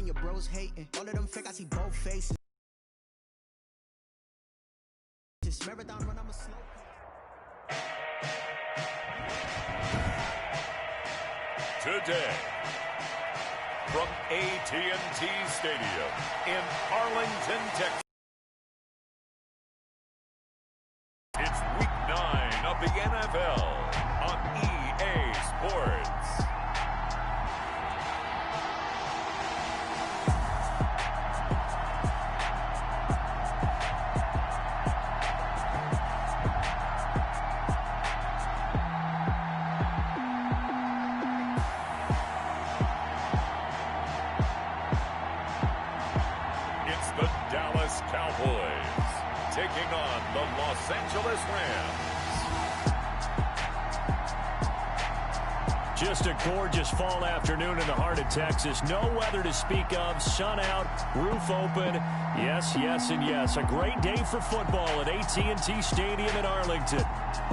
your bros hating. All of them fake, I see both faces. This marathon run, I'm a slow. Today, from AT&T Stadium in Arlington, Texas, it's Week 9 of the NFL on EA Sports. Taking on the Los Angeles Rams. Just a gorgeous fall afternoon in the heart of Texas. No weather to speak of. Sun out, roof open. Yes, yes, and yes. A great day for football at AT&T Stadium in Arlington.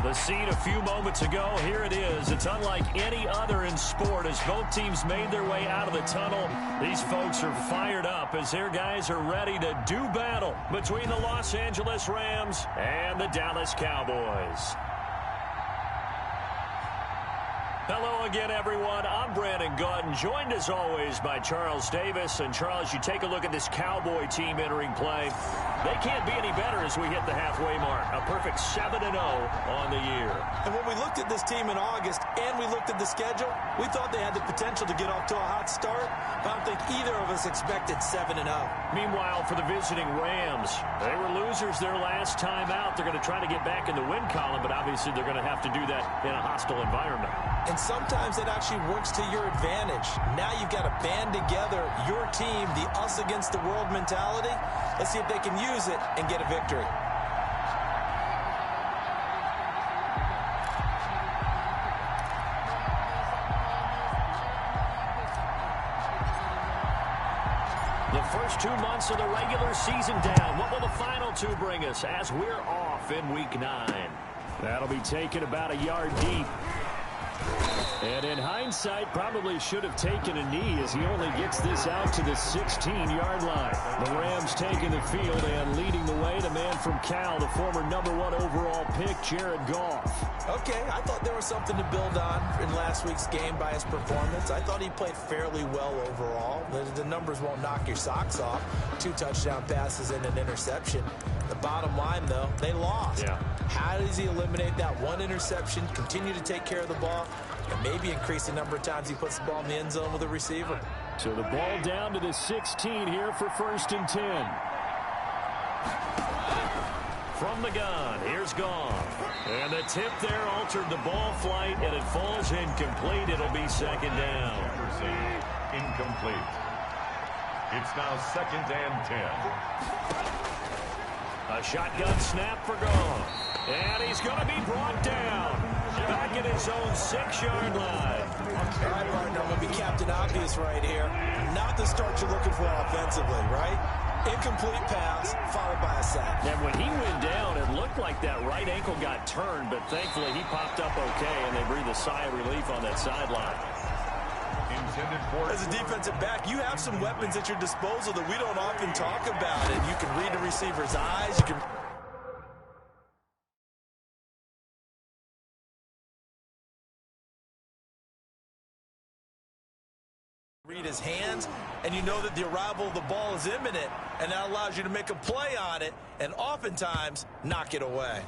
The scene a few moments ago, here it is. It's unlike any other in sport as both teams made their way out of the tunnel. These folks are fired up as their guys are ready to do battle between the Los Angeles Rams and the Dallas Cowboys. Hello again, everyone. I'm Brandon Gauton, joined as always by Charles Davis. And Charles, you take a look at this Cowboy team entering play. They can't be any better as we hit the halfway mark. A perfect 7-0 on the year. And when we looked at this team in August and we looked at the schedule, we thought they had the potential to get off to a hot start. But I don't think either of us expected 7-0. Meanwhile, for the visiting Rams, they were losers their last time out. They're going to try to get back in the win column, but obviously they're going to have to do that in a hostile environment. And sometimes it actually works to your advantage. Now you've got to band together your team, the us against the world mentality. Let's see if they can use it and get a victory. The first 2 months of the regular season down. What will the final two bring us as we're off in Week 9? That'll be taken about a yard deep. And in hindsight, probably should have taken a knee as he only gets this out to the 16-yard line. The Rams taking the field and leading the way, the man from Cal, the former #1 overall pick, Jared Goff. Okay, I thought there was something to build on in last week's game by his performance. I thought he played fairly well overall. The numbers won't knock your socks off. 2 touchdown passes and an interception. The bottom line, though, they lost. Yeah. How does he eliminate that one interception, continue to take care of the ball, and maybe increase the number of times he puts the ball in the end zone with a receiver? So the ball down to the 16 here for 1st and 10. From the gun, here's Goff. And the tip there altered the ball flight, and it falls incomplete. It'll be 2nd down. Incomplete. It's now 2nd and 10. A shotgun snap for Goff. And he's going to be brought down. Back at his own 6-yard line. All right, partner, I'm going to be Captain Obvious right here. Not the start you're looking for offensively, right? Incomplete pass, followed by a sack. And when he went down, it looked like that right ankle got turned, but thankfully he popped up okay, and they breathed a sigh of relief on that sideline. As a defensive back, you have some weapons at your disposal that we don't often talk about. And you can read the receiver's eyes. You can read his hands, and you know that the arrival of the ball is imminent, and that allows you to make a play on it and oftentimes knock it away.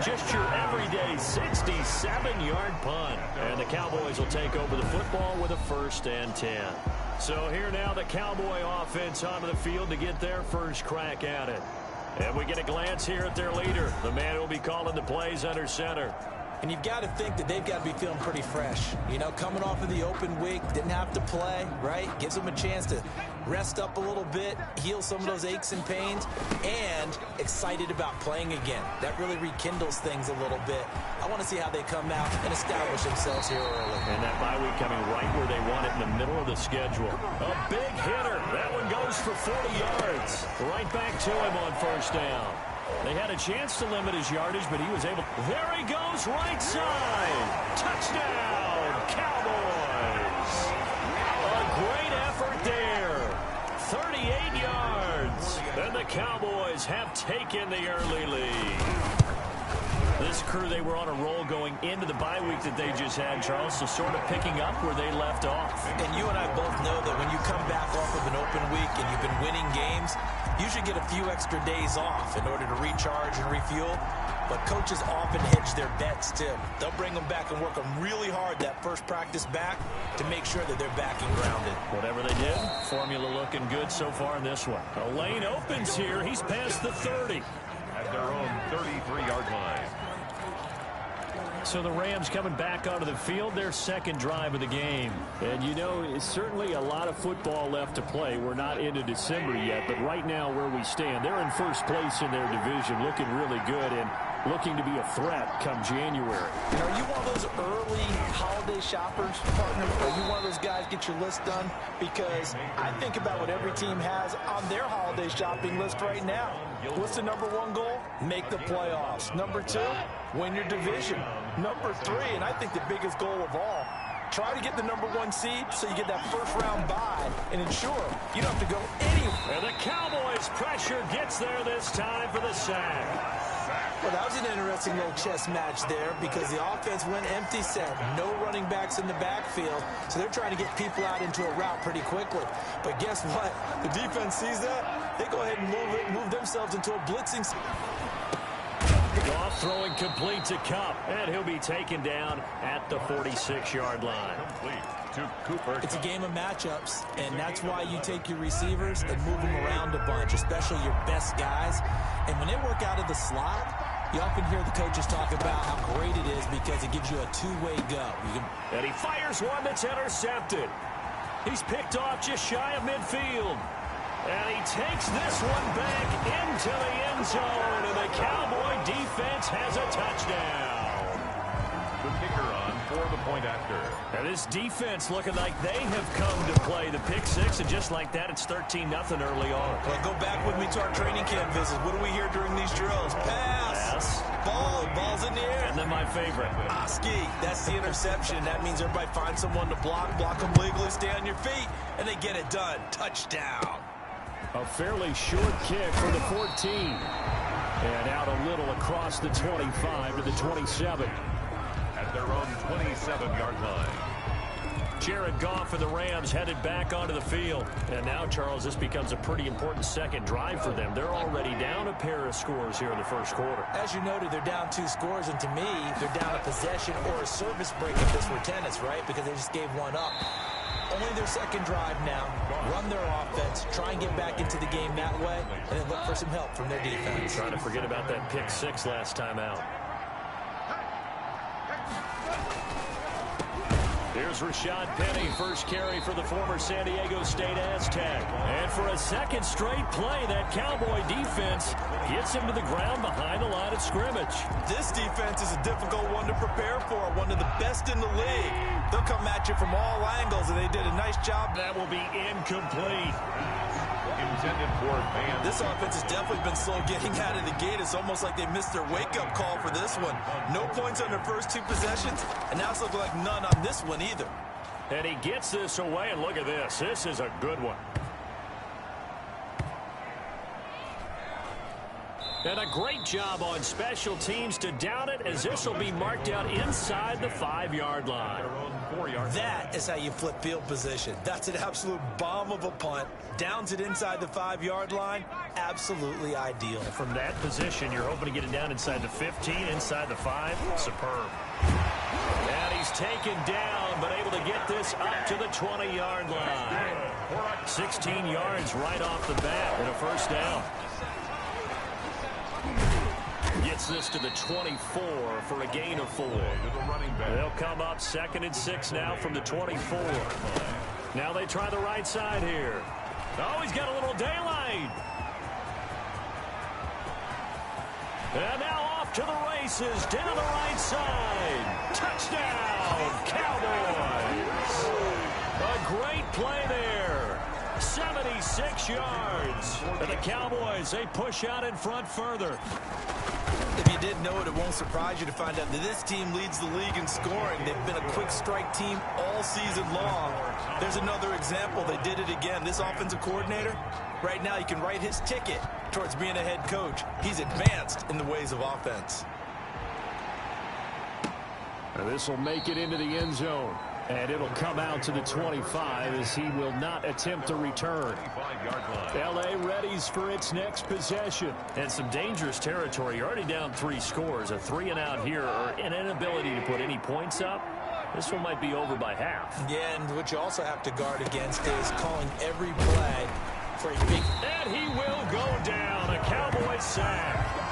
Just your everyday 67-yard punt. And the Cowboys will take over the football with a 1st and 10. So here now the Cowboy offense onto the field to get their first crack at it. And we get a glance here at their leader, the man who will be calling the plays under center. And you've got to think that they've got to be feeling pretty fresh. You know, coming off of the open week, didn't have to play, right? Gives them a chance to rest up a little bit, heal some of those aches and pains, and excited about playing again. That really rekindles things a little bit. I want to see how they come out and establish themselves here early. And that bye week coming right where they want it, in the middle of the schedule. A big hitter. That one goes for 40 yards. Right back to him on 1st down. They had a chance to limit his yardage, but he was able. There he goes, right side. Touchdown, Cowboys. And the Cowboys have taken the early lead. This crew, they were on a roll going into the bye week that they just had, Charles, so sort of picking up where they left off. And you and I both know that when you come back off of an open week and you've been winning games, you should get a few extra days off in order to recharge and refuel. But coaches often hedge their bets, too. They'll bring them back and work them really hard that first practice back to make sure that they're back and grounded. Whatever they did, formula looking good so far in this one. A lane opens here. He's past the 30. At their own 33-yard line. So the Rams coming back onto the field, their second drive of the game. And, you know, it's certainly a lot of football left to play. We're not into December yet, but right now where we stand, they're in first place in their division, looking really good and looking to be a threat come January. And are you one of those early holiday shoppers, partner? Are you one of those guys get your list done? Because I think about what every team has on their holiday shopping list right now. What's the number one goal? Make the playoffs. Number two, win your division. Number three, and I think the biggest goal of all, try to get the number one seed so you get that first round bye and ensure you don't have to go anywhere. And the Cowboys pressure gets there this time for the sack. Well, that was an interesting little chess match there because the offense went empty set. No running backs in the backfield, so they're trying to get people out into a route pretty quickly. But guess what? The defense sees that. They go ahead and move themselves into a blitzing. Goff throwing complete to Kupp, and he'll be taken down at the 46-yard line. Complete to Cooper. It's a game of matchups, and that's why you take your receivers and move them around a bunch, especially your best guys. And when they work out of the slot, you often hear the coaches talk about how great it is because it gives you a two-way go. And he fires one that's intercepted. He's picked off just shy of midfield. And he takes this one back into the end zone, and the Cowboy defense has a touchdown. The kicker on for the point after. And this defense looking like they have come to play the pick six, and just like that, it's 13-0 early on. Well, go back with me to our training camp visit. What do we hear during these drills? Pass. Ball's in the air. And then my favorite. Ski. That's the interception. That means everybody finds someone to block them legally, stay on your feet, and they get it done. Touchdown. A fairly short kick for the 14. And out a little across the 25 to the 27. At their own 27-yard line. Jared Goff and the Rams headed back onto the field. And now, Charles, this becomes a pretty important second drive for them. They're already down a pair of scores here in the first quarter. As you noted, they're down 2 scores, and to me, they're down a possession or a service break if this were tennis, right? Because they just gave one up. Only their second drive now. Run their offense, try and get back into the game that way, and then look for some help from their defense. Trying to forget about that pick six last time out. Here's Rashad Penny, first carry for the former San Diego State Aztec. And for a second straight play, that Cowboy defense gets him to the ground behind the line of scrimmage. This defense is a difficult one to prepare for, one of the best in the league. They'll come at you from all angles, and they did a nice job. That will be incomplete. Intended for fans. This offense has definitely been slow getting out of the gate. It's almost like they missed their wake-up call for this one. No points on their first 2 possessions, and now it's looking like none on this one either. And he gets this away, and look at this. This is a good one. And a great job on special teams to down it, as this will be marked out inside the 5-yard line. That is how you flip field position. That's an absolute bomb of a punt. Downs it inside the 5-yard line. Absolutely ideal. And from that position, you're hoping to get it down inside the 15, inside the 5. Superb. And he's taken down, but able to get this up to the 20-yard line. 16 yards right off the bat and a first down. Gets this to the 24 for a gain of 4. They'll come up 2nd and 6 now from the 24. Now they try the right side here. Oh, he's got a little daylight. And now off to the races, down the right side. Touchdown, Cowboys. A great play there. 76 yards. And the Cowboys, they push out in front further. If you didn't know it, it won't surprise you to find out that this team leads the league in scoring. They've been a quick strike team all season long. There's another example. They did it again. This offensive coordinator, right now, you can write his ticket towards being a head coach. He's advanced in the ways of offense. This will make it into the end zone. And it'll come out to the 25 as he will not attempt to return. L.A. readies for its next possession. And some dangerous territory. You're already down 3 scores. A 3-and-out here or an inability to put any points up. This one might be over by half. Yeah, and what you also have to guard against is calling every play for a big... And he will go down. A Cowboy sack.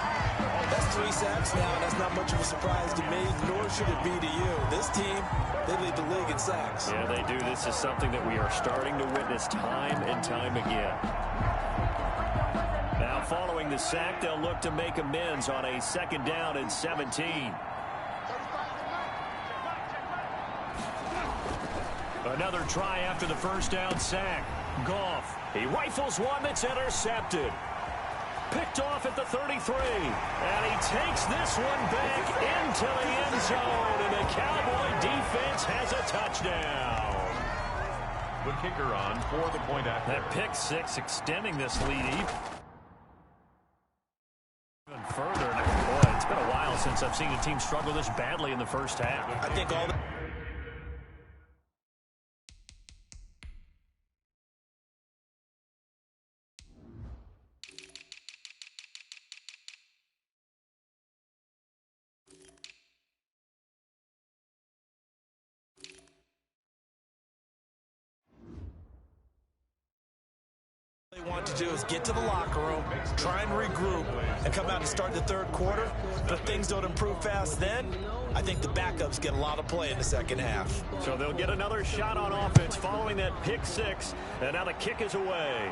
That's 3 sacks now, and that's not much of a surprise to me, nor should it be to you. This team, they lead the league in sacks. Yeah, they do. This is something that we are starting to witness time and time again. Now, following the sack, they'll look to make amends on a 2nd down and 17. Another try after the 1st down sack. Goff, he rifles one that's intercepted. Picked off at the 33, and he takes this one back into the end zone, and the Cowboy defense has a touchdown. The kicker on for the point after. That pick 6 extending this lead even further. Boy, it's been a while since I've seen a team struggle this badly in the first half. I think all the... want to do is get to the locker room, try and regroup, and come out and start the 3rd quarter. But if things don't improve fast then, I think the backups get a lot of play in the 2nd half. So they'll get another shot on offense following that pick 6, and now the kick is away.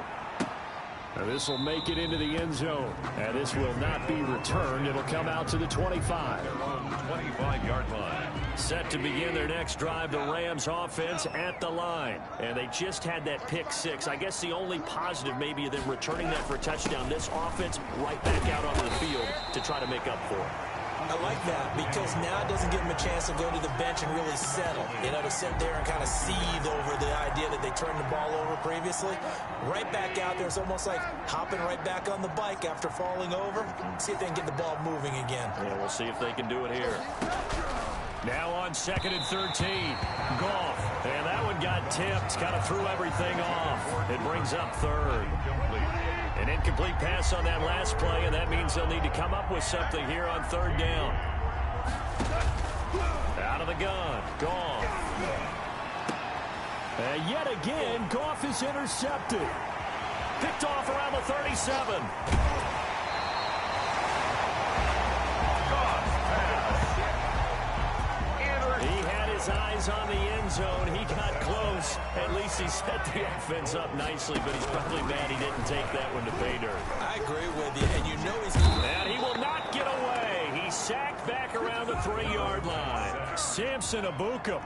Now this will make it into the end zone, and this will not be returned. It'll come out to the 25. 25-yard line. Set to begin their next drive, the Rams offense at the line. And they just had that pick 6. I guess the only positive maybe of them returning that for a touchdown. This offense right back out onto the field to try to make up for it. I like that because now it doesn't give them a chance to go to the bench and really settle. You know, to sit there and kind of seethe over the idea that they turned the ball over previously. Right back out there. It's almost like hopping right back on the bike after falling over. See if they can get the ball moving again. Yeah, we'll see if they can do it here. Now on 2nd and 13. Goff. And that one got tipped. Kind of threw everything off. It brings up 3rd. An incomplete pass on that last play, and that means they'll need to come up with something here on 3rd down. Out of the gun. Goff. And yet again, Goff is intercepted. Picked off around the 37. His eyes on the end zone. He got close. At least he set the offense up nicely, but he's probably mad he didn't take that one to pay dirt. I agree with you, and you know he's... And he will not get away. He's sacked back around the 3-yard line. Samson Abukum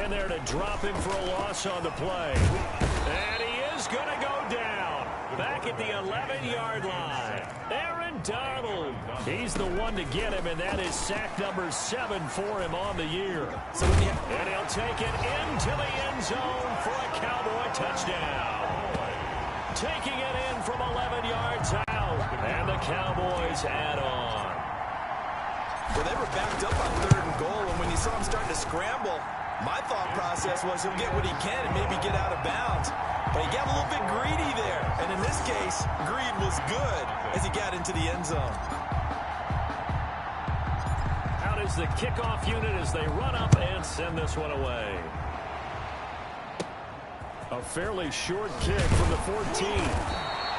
in there to drop him for a loss on the play. And he is going to go down. Back at the 11-yard line. Aaron Donald. He's the one to get him, and that is sack number 7 for him on the year. And he'll take it into the end zone for a Cowboy touchdown. Taking it in from 11 yards out. And the Cowboys add on. Well, they were backed up on 3rd and goal, and when you saw him starting to scramble, my thought process was he'll get what he can and maybe get out of bounds. But he got a little bit greedy there. And in this case, greed was good as he got into the end zone. Out is the kickoff unit as they run up and send this one away. A fairly short kick from the 14.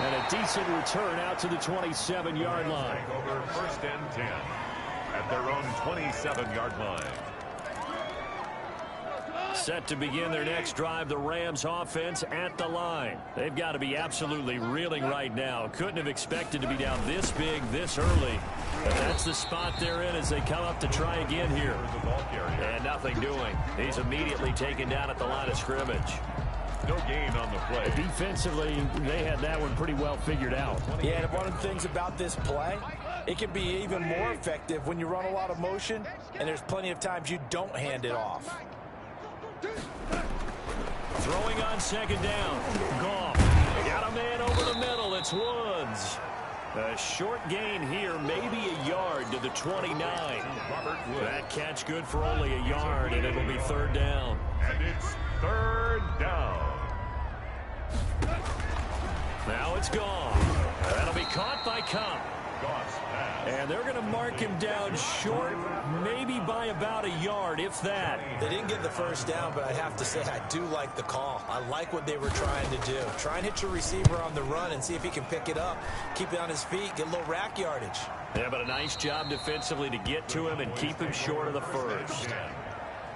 And a decent return out to the 27-yard line. Over 1st and 10 at their own 27-yard line. Set to begin their next drive, the Rams offense at the line. They've got to be absolutely reeling right now. Couldn't have expected to be down this big, this early. But that's the spot they're in as they come up to try again here. And nothing doing. He's immediately taken down at the line of scrimmage. No gain on the play. Defensively, they had that one pretty well figured out. Yeah, and one of the things about this play, It can be even more effective when you run a lot of motion, and there's plenty of times you don't hand it off. Throwing on second down. Goff. Got a man over the middle. It's Woods. A short gain here, maybe a yard to the 29. That catch good for only a yard, and it'll be third down. And it's third down. Now it's gone. That'll be caught by Cup. And they're going to mark him down short, maybe by about a yard, if that. They didn't get the first down, but I have to say I do like the call. I like what they were trying to do. Try and hit your receiver on the run and see if he can pick it up, keep it on his feet, get a little rack yardage. Yeah, but a nice job defensively to get to him and keep him short of the first.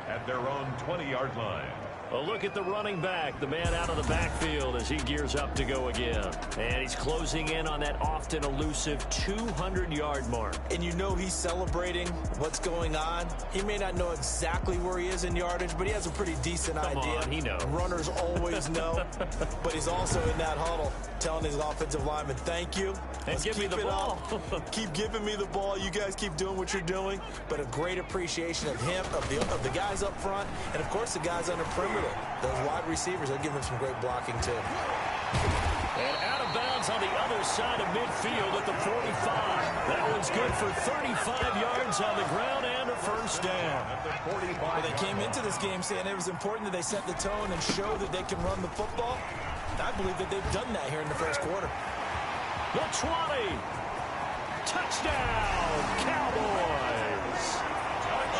At their own 20-yard line. A look at the running back, the man out of the backfield as he gears up to go again. And he's closing in on that often elusive 200-yard mark. And you know he's celebrating what's going on. He may not know exactly where he is in yardage, but he has a pretty decent idea. Come on, he knows. Runners always know. But he's also in that huddle telling his offensive lineman, thank you. And give me the ball. Keep giving me the ball. You guys keep doing what you're doing. But a great appreciation of him, of the guys up front, and, of course, the guys under perimeter. Those wide receivers, they'll give him some great blocking, too. And out of bounds on the other side of midfield at the 45. That one's good for 35 yards on the ground and a first down. Well, they came into this game saying it was important that they set the tone and show that they can run the football. I believe that they've done that here in the first quarter. The 20. Touchdown, Cowboys.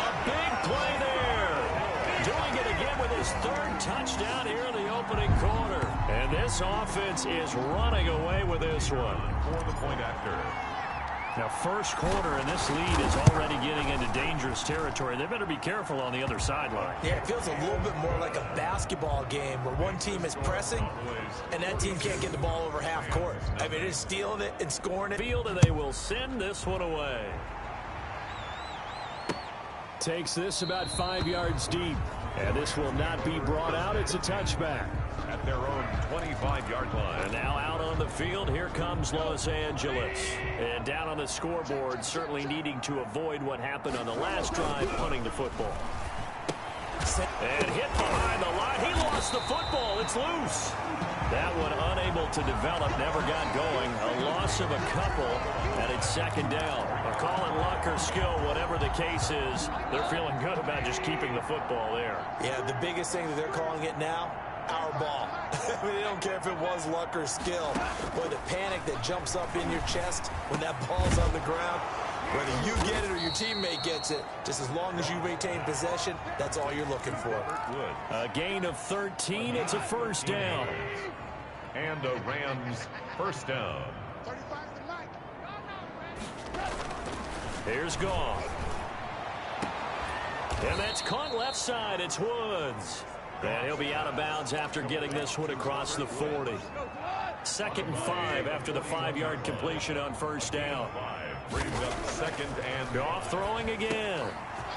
A big play there. Doing it again with his third touchdown here in the opening quarter. And this offense is running away with this one. For the point after. Now, first quarter, and this lead is already getting into dangerous territory. They better be careful on the other sideline. Yeah, it feels a little bit more like a basketball game where one team is pressing and that team can't get the ball over half court. I mean, they're stealing it and scoring it. Field, and they will send this one away. Takes this about 5 yards deep. And this will not be brought out. It's a touchback. At their own 25-yard line. And now out on the field, here comes Los Angeles. And down on the scoreboard, certainly needing to avoid what happened on the last drive, punting the football. And hit behind the line. He lost the football. It's loose. That one unable to develop, never got going. A loss of a couple, and it's second down. A call it luck or skill, whatever the case is, they're feeling good about just keeping the football there. Yeah, the biggest thing that they're calling it now, our ball. I mean, they don't care if it was luck or skill. Boy, the panic that jumps up in your chest when that ball's on the ground, whether you get it or your teammate gets it, just as long as you maintain possession, that's all you're looking for. A gain of 13, it's a first down. And a Rams first down. Here's Goff. And that's caught left side. It's Woods. And he'll be out of bounds after getting this one across the 40. 2nd and 5 after the 5-yard completion on first down. Brings up second and Goff throwing again.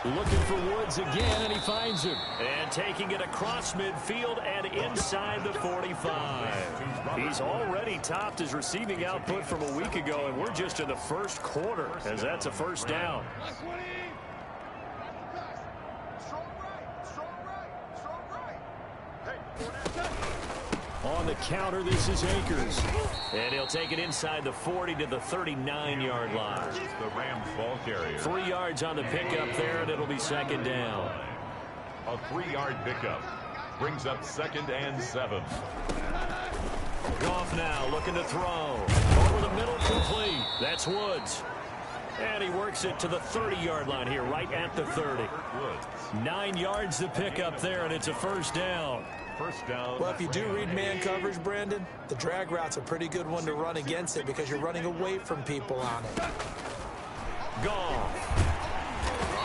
Looking for Woods again, and he finds him. And taking it across midfield and inside the 45. He's already topped his receiving output from a week ago, and we're just in the first quarter, as that's a first down. On the counter, this is Akers. And he'll take it inside the 40 to the 39-yard line. the Rams ball carrier. 3 yards on the pickup there, and it'll be second down. A 3-yard pickup brings up 2nd and 7. Goff now looking to throw. Over the middle, complete. That's Woods. And he works it to the 30-yard line here, right at the 30. 9 yards to pick up there, and it's a first down. First down. Well, if you do read man coverage, Brandon, the drag route's a pretty good one to run against it because you're running away from people on it. Goff.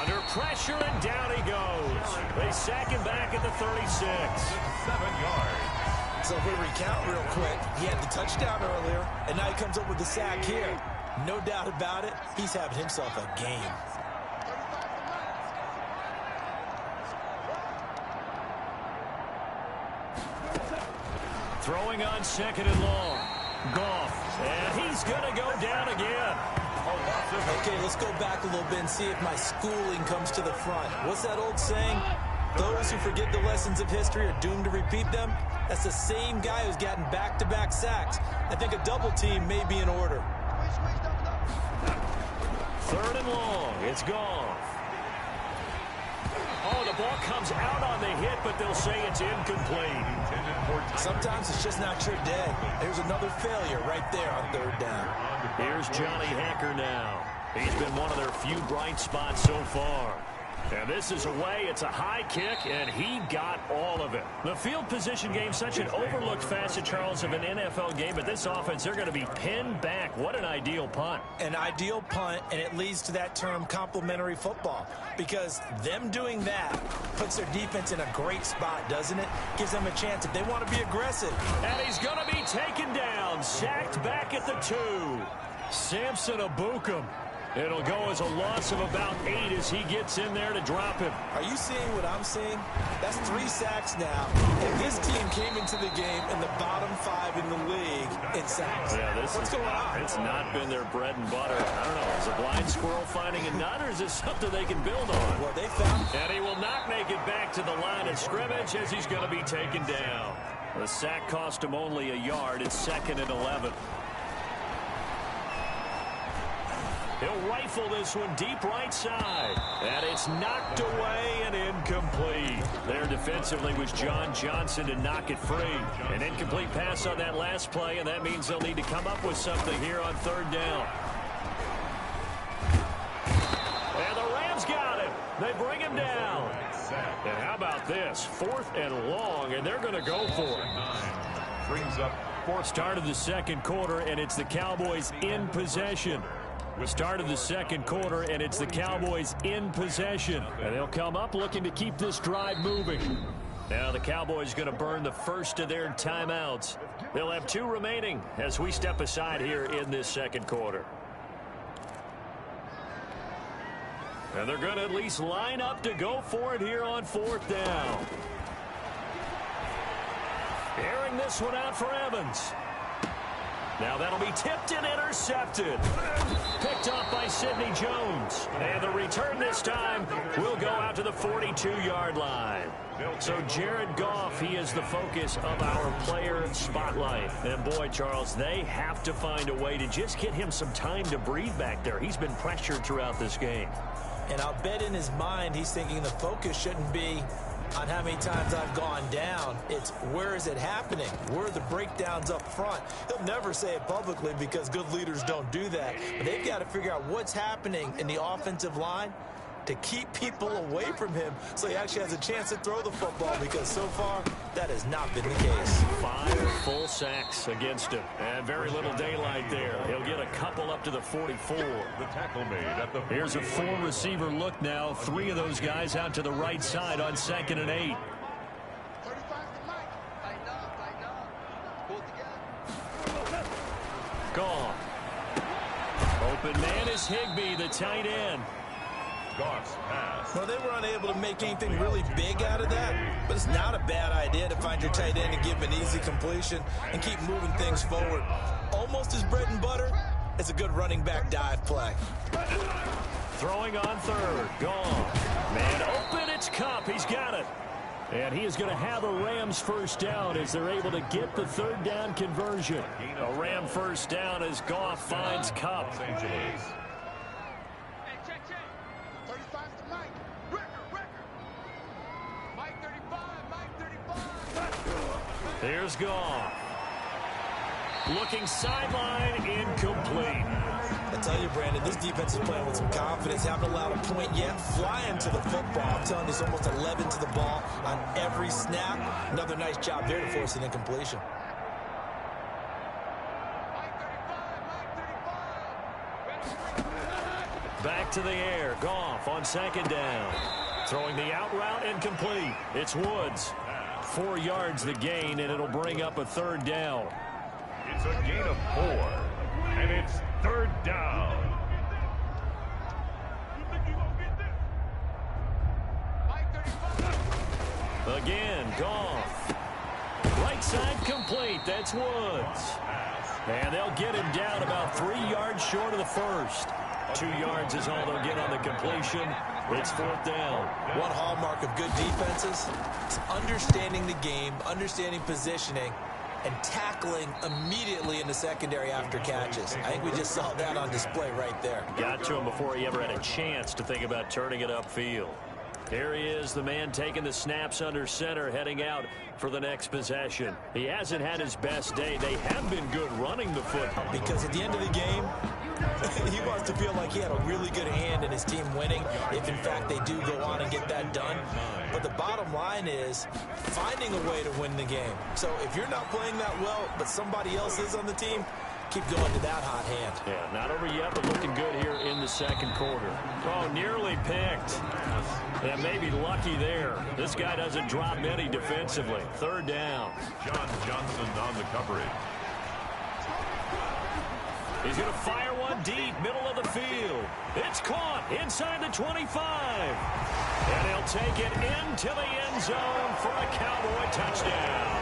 Under pressure, and down he goes. They sack him back at the 36. 7 yards. So if we recount real quick, he had the touchdown earlier, and now he comes up with the sack here. No doubt about it, he's having himself a game. Throwing on 2nd and long. Goff, and he's going to go down again. Okay, let's go back a little bit and see if my schooling comes to the front. What's that old saying? Those who forget the lessons of history are doomed to repeat them. That's the same guy who's gotten back-to-back sacks. I think a double team may be in order. 3rd and long. It's Goff. Oh, the ball comes out on the hit, but they'll say it's incomplete. Sometimes it's just not your day. There's another failure right there on 3rd down. Here's Johnny Hacker now. He's been one of their few bright spots so far. And this is away. It's a high kick, and he got all of it. The field position game, such an overlooked facet, Charles, of an NFL game. But this offense, they're going to be pinned back. What an ideal punt. An ideal punt, and it leads to that term complementary football. Because them doing that puts their defense in a great spot, doesn't it? Gives them a chance if they want to be aggressive. And he's going to be taken down. Sacked back at the 2. Samson Abukum. It'll go as a loss of about 8 as he gets in there to drop him. Are you seeing what I'm seeing? That's 3 sacks now. And this team came into the game in the bottom 5 in the league in sacks. Yeah, what's going on? It's not been their bread and butter. I don't know. Is a blind squirrel finding a nut, or is this something they can build on? Well, they found. And he will not make it back to the line of scrimmage as he's going to be taken down. The sack cost him only a yard. It's 2nd and 11. He'll rifle this one deep right side. And it's knocked away and incomplete. There defensively was John Johnson to knock it free. An incomplete pass on that last play, and that means they'll need to come up with something here on 3rd down. And the Rams got him. They bring him down. And how about this? 4th and long, and they're going to go for it. Brings up 4th. Start of the 2nd quarter, and it's the Cowboys in possession. Start of the 2nd quarter, and it's the Cowboys in possession. And they'll come up looking to keep this drive moving. Now the Cowboys going to burn the first of their timeouts. They'll have 2 remaining as we step aside here in this 2nd quarter. And they're going to at least line up to go for it here on 4th down. Airing this one out for Evans. Now that'll be tipped and intercepted. Picked off by Sidney Jones. And the return this time will go out to the 42-yard line. So Jared Goff, he is the focus of our player spotlight. And boy, Charles, they have to find a way to just get him some time to breathe back there. He's been pressured throughout this game. And I'll bet in his mind he's thinking the focus shouldn't be on how many times I've gone down. It's where is it happening? Where are the breakdowns up front? He'll never say it publicly because good leaders don't do that. But they've got to figure out what's happening in the offensive line to keep people away from him so he actually has a chance to throw the football, because so far that has not been the case. 5 full sacks against him, and very little daylight there. He'll get a couple up to the 44. The tackle made at the. Here's a 4-receiver look now. 3 of those guys out to the right side on 2nd and 8. Gone. Open man is Higbee, the tight end. Goff's pass. Well, they were unable to make anything really big out of that, but it's not a bad idea to find your tight end and give him an easy completion and keep moving things forward. Almost his bread and butter is a good running back dive play. Throwing on 3rd. Gone. Man open, it's Cup. He's got it. And he is going to have a Rams first down as they're able to get the 3rd down conversion. A Ram first down as Goff finds Cup. Los Angeles. Here's Goff. Looking sideline, incomplete. I tell you, Brandon, this defense is playing with some confidence. Haven't allowed a point yet. Flying to the football. I'm telling you, it's almost 11 to the ball on every snap. Another nice job there to force an incompletion. Back to the air. Goff on 2nd down. Throwing the out route, incomplete. It's Woods. 4 yards the gain, and it'll bring up a 3rd down. It's a gain of 4, and it's 3rd down. Again, Goff. Right side complete. That's Woods. And they'll get him down about 3 yards short of the first. 2 yards is all they'll get on the completion. It's 4th down. One hallmark of good defenses is understanding the game, understanding positioning, and tackling immediately in the secondary after catches. I think we just saw that on display right there. Got to him before he ever had a chance to think about turning it upfield. Here he is, the man taking the snaps under center, heading out for the next possession. He hasn't had his best day. They have been good running the football. Because at the end of the game, he wants to feel like he had a really good hand in his team winning, if in fact they do go on and get that done. But the bottom line is finding a way to win the game. So if you're not playing that well, but somebody else is on the team, keep going to that hot hand. Yeah, not over yet, but looking good here in the second quarter. Oh, nearly picked. Yeah, maybe lucky there. This guy doesn't drop many defensively. 3rd down. John Johnson on the coverage. He's going to fire one deep, middle of the field. It's caught inside the 25. And he'll take it into the end zone for a Cowboy touchdown.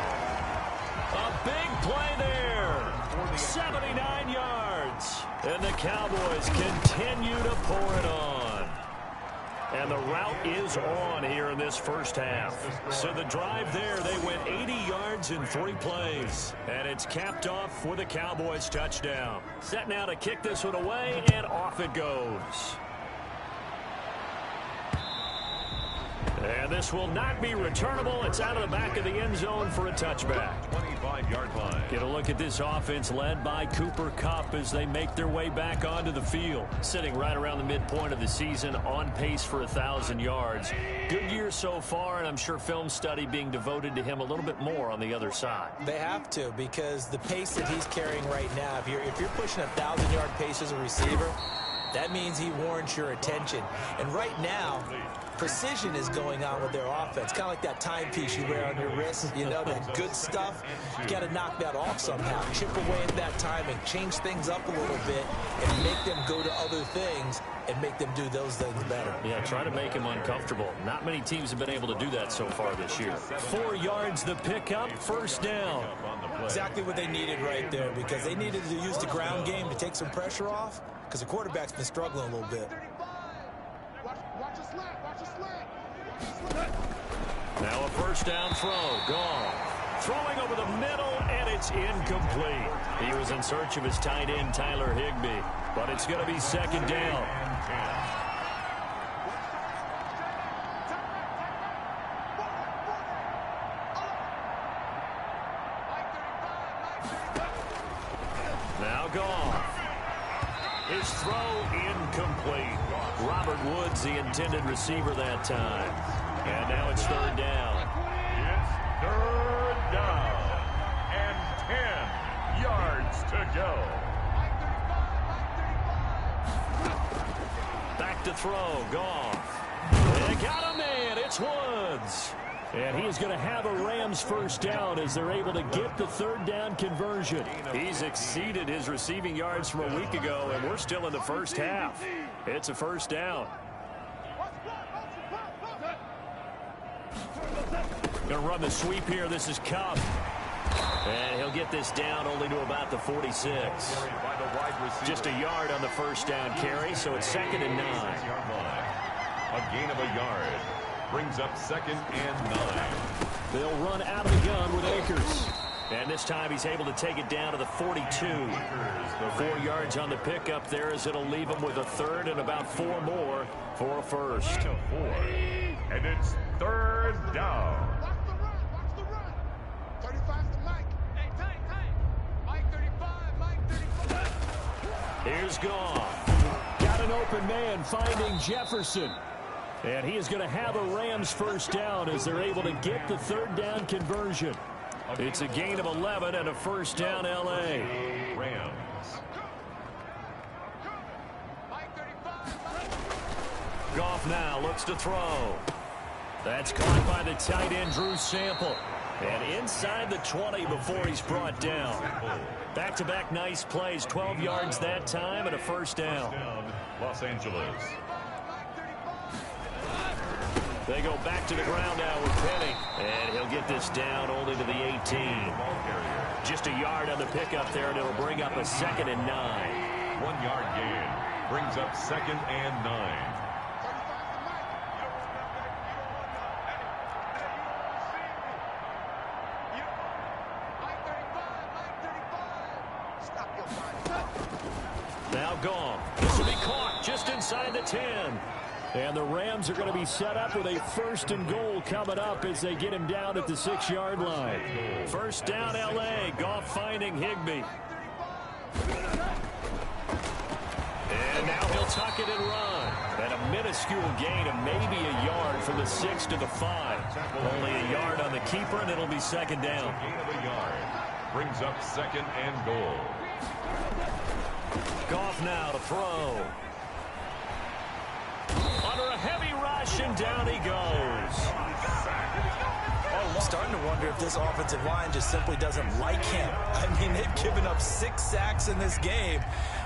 A big play there. 79 yards. And the Cowboys continue to pour it on. And the route is on here in this first half. So the drive there, they went 80 yards in 3 plays. And it's capped off with a Cowboys touchdown. Set now to kick this one away, and off it goes. And this will not be returnable. It's out of the back of the end zone for a touchback. 25-yard line. Get a look at this offense led by Cooper Kupp as they make their way back onto the field. Sitting right around the midpoint of the season, on pace for 1,000 yards. Good year so far, and I'm sure film study being devoted to him a little bit more on the other side. They have to, because the pace that he's carrying right now, if you're pushing 1,000-yard pace as a receiver, that means he warrants your attention. And right now, precision is going on with their offense. Kind of like that timepiece you wear on your wrist. You know, that good stuff. You got to knock that off somehow. Chip away at that timing. Change things up a little bit and make them go to other things and make them do those things better. Yeah, try to make him uncomfortable. Not many teams have been able to do that so far this year. 4 yards the pickup, 1st down. Exactly what they needed right there, because they needed to use the ground game to take some pressure off, because the quarterback's been struggling a little bit. Now a 1st down throw. Gone. Throwing over the middle, and it's incomplete. He was in search of his tight end, Tyler Higbee. But it's going to be 2nd down. Now gone. His throw incomplete. Robert Woods, the intended receiver that time. And now it's 3rd down. It's 3rd down. And 10 yards to go. Back to throw. Goff. They got a man. It's Woods. And he is going to have a Rams 1st down as they're able to get the 3rd down conversion. He's exceeded his receiving yards from a week ago, and we're still in the first half. It's a 1st down. Going to run the sweep here. This is Kupp. And he'll get this down only to about the 46. Just a yard on the 1st down carry, so it's 2nd and 9. A gain of a yard. Brings up 2nd and 9. They'll run out of the gun with Akers. And this time he's able to take it down to the 42. 4 yards on the pickup there, as it'll leave him with a 3rd and about 4 more for a 1st. 4. And it's 3rd down. Watch the run. 35's to Mike. Hey, Mike 35, Mike 35. Here's Goff. Got an open man finding Jefferson. And he is going to have a Rams 1st down as they're able to get the 3rd down conversion. It's a gain of 11 and a 1st down L.A. Rams. Goff now looks to throw. That's caught by the tight end, Drew Sample. And inside the 20 before he's brought down. Back-to-back nice plays, 12 yards that time and a 1st down. Los Angeles. They go back to the ground now with Penny. And he'll get this down only to the 18. Just a yard on the pickup there, and it'll bring up a 2nd and 9. 1 yard gain brings up 2nd and 9. Now gone. This will be caught just inside the 10. And the Rams are going to be set up with a 1st and goal coming up as they get him down at the 6-yard line. First down, L.A. Goff finding Higbee. And now he'll tuck it and run. And a minuscule gain of maybe a yard from the 6 to the 5. Only a yard on the keeper, and it'll be 2nd down. Gain of a yard brings up 2nd and goal. Goff now to throw. Under a heavy rush, and down he goes. I'm starting to wonder if this offensive line just simply doesn't like him. I mean, they've given up 6 sacks in this game.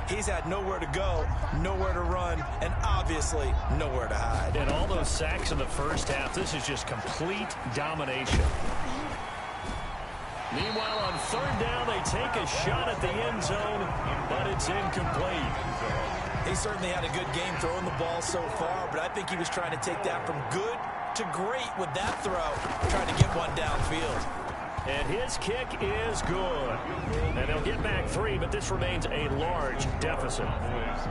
He's had nowhere to go, nowhere to run, and obviously nowhere to hide. And all those sacks in the first half, this is just complete domination. Meanwhile, on 3rd down, they take a shot at the end zone, but it's incomplete. He certainly had a good game throwing the ball so far, but I think he was trying to take that from good to great with that throw, trying to get one downfield. And his kick is good. And they'll get back 3, but this remains a large deficit.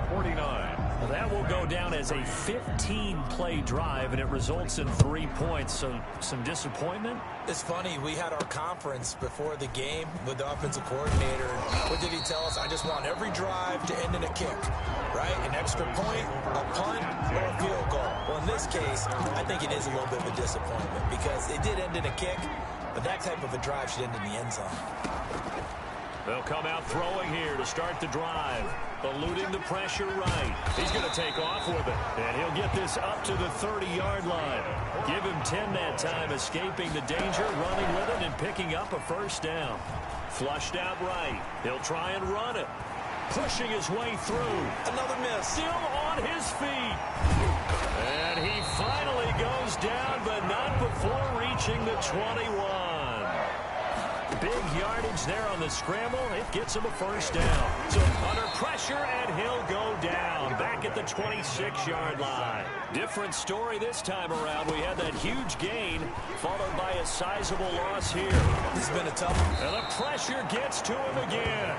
49. Well, that will go down as a 15-play drive, and it results in 3 points. So some disappointment. It's funny, we had our conference before the game with the offensive coordinator. What did he tell us? I just want every drive to end in a kick, right? An extra point, a punt, or a field goal. Well, in this case, I think it is a little bit of a disappointment because it did end in a kick, but that type of a drive should end in the end zone. They'll come out throwing here to start the drive. Eluding the pressure right. He's going to take off with it. And he'll get this up to the 30-yard line. Give him 10 that time, escaping the danger, running with it, and picking up a 1st down. Flushed out right. He'll try and run it. Pushing his way through. Another miss. Still on his feet. And he finally goes down, but not before reaching the 21. Big yardage there on the scramble. It gets him a 1st down. So under pressure, and he'll go down. Back at the 26-yard line. Different story this time around. We had that huge gain, followed by a sizable loss here. This has been a tough one. And the pressure gets to him again.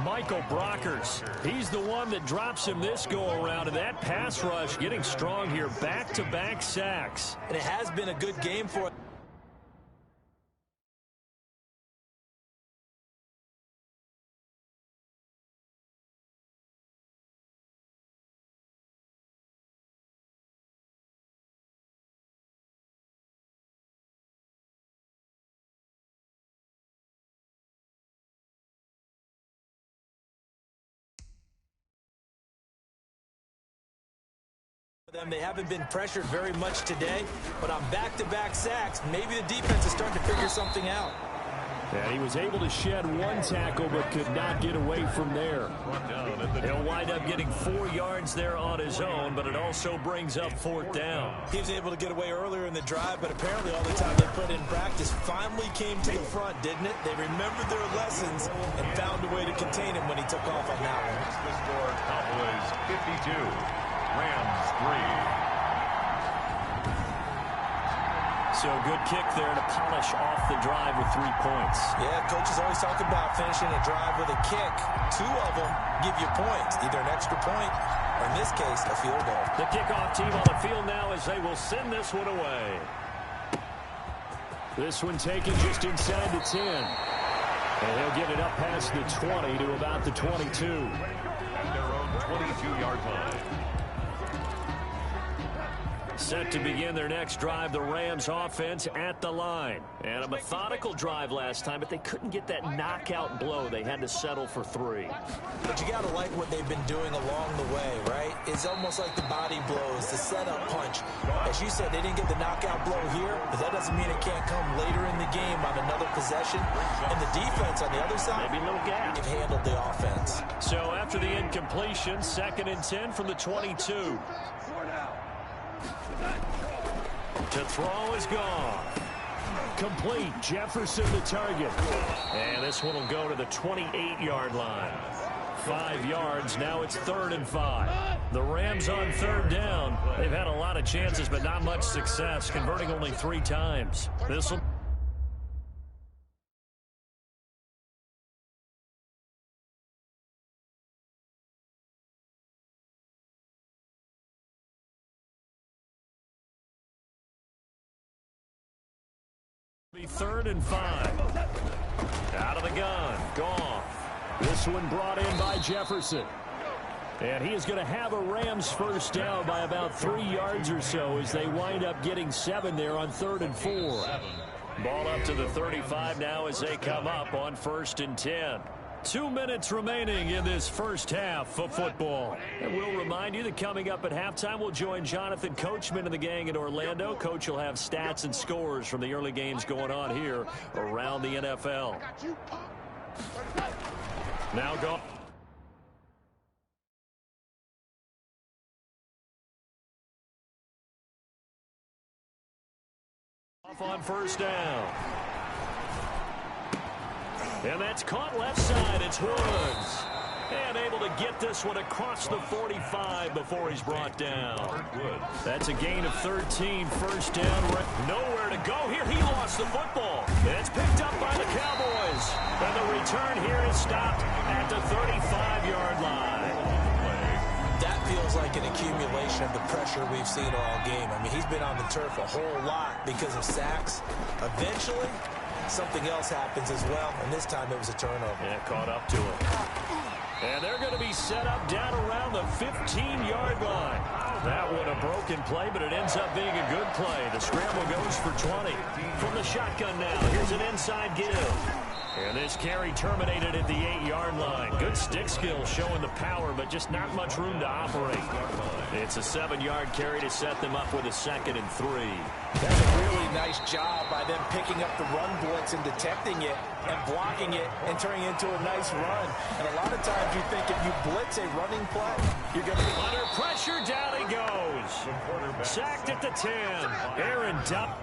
Michael Brockers, he's the one that drops him this go-around, and that pass rush getting strong here. Back-to-back sacks. And it has been a good game for him. They haven't been pressured very much today, but on back-to-back sacks, maybe the defense is starting to figure something out. And he was able to shed 1 tackle but could not get away from there. He'll wind up getting 4 yards there on his own, but it also brings up 4th down. He was able to get away earlier in the drive, but apparently all the time they put in practice finally came to the front, didn't it? They remembered their lessons and found a way to contain him when he took off on that one. The score, Cowboys 52. Rams 3. So good kick there to polish off the drive with 3 points. Yeah, coaches always talk about finishing a drive with a kick. 2 of them give you points, either an extra point or, in this case, a field goal. The kickoff team on the field now as they will send this one away. This one taken just inside the 10. And he'll get it up past the 20 to about the 22. At their own 22-yard line. Set to begin their next drive, the Rams offense at the line. And a methodical drive last time, but they couldn't get that knockout blow. They had to settle for 3. But you got to like what they've been doing along the way, right? It's almost like the body blows, the setup punch. As you said, they didn't get the knockout blow here, but that doesn't mean it can't come later in the game on another possession. And the defense on the other side, maybe a little gap. They've handled the offense. So after the incompletion, 2nd and 10 from the 22. To throw is gone. Complete. Jefferson the target. And this one will go to the 28-yard line. 5 yards. Now it's 3rd and 5. The Rams on 3rd down. They've had a lot of chances, but not much success, converting only 3 times. This will be 3rd and 5. Out of the gun. Goff. This one brought in by Jefferson. And he is going to have a Rams first down by about 3 yards or so as they wind up getting 7 there on 3rd and 4. Ball up to the 35 now as they come up on 1st and 10. 2 minutes remaining in this first half of football. And we'll remind you that coming up at halftime, we'll join Jonathan Coachman and the gang in Orlando. Coach will have stats and scores from the early games going on here around the NFL. Now go. Off on 1st down. And that's caught left side. It's Woods. And able to get this one across the 45 before he's brought down. That's a gain of 13. First down. Nowhere to go here. He lost the football. And it's picked up by the Cowboys. And the return here is stopped at the 35-yard line. That feels like an accumulation of the pressure we've seen all game. I mean, he's been on the turf a whole lot because of sacks. Eventually, something else happens as well, and this time it was a turnover. Yeah, caught up to him. And they're going to be set up down around the 15-yard line. That one a broken play, but it ends up being a good play. The scramble goes for 20. From the shotgun now, here's an inside give. And this carry terminated at the 8-yard line. Good stick skill showing the power, but just not much room to operate. It's a 7-yard carry to set them up with a 2nd and 3. That's a really nice job by them picking up the run blitz and detecting it and blocking it and turning it into a nice run. And a lot of times you think if you blitz a running play, you're going to be under pressure. Down he goes. Sacked at the 10. Aaron Duff.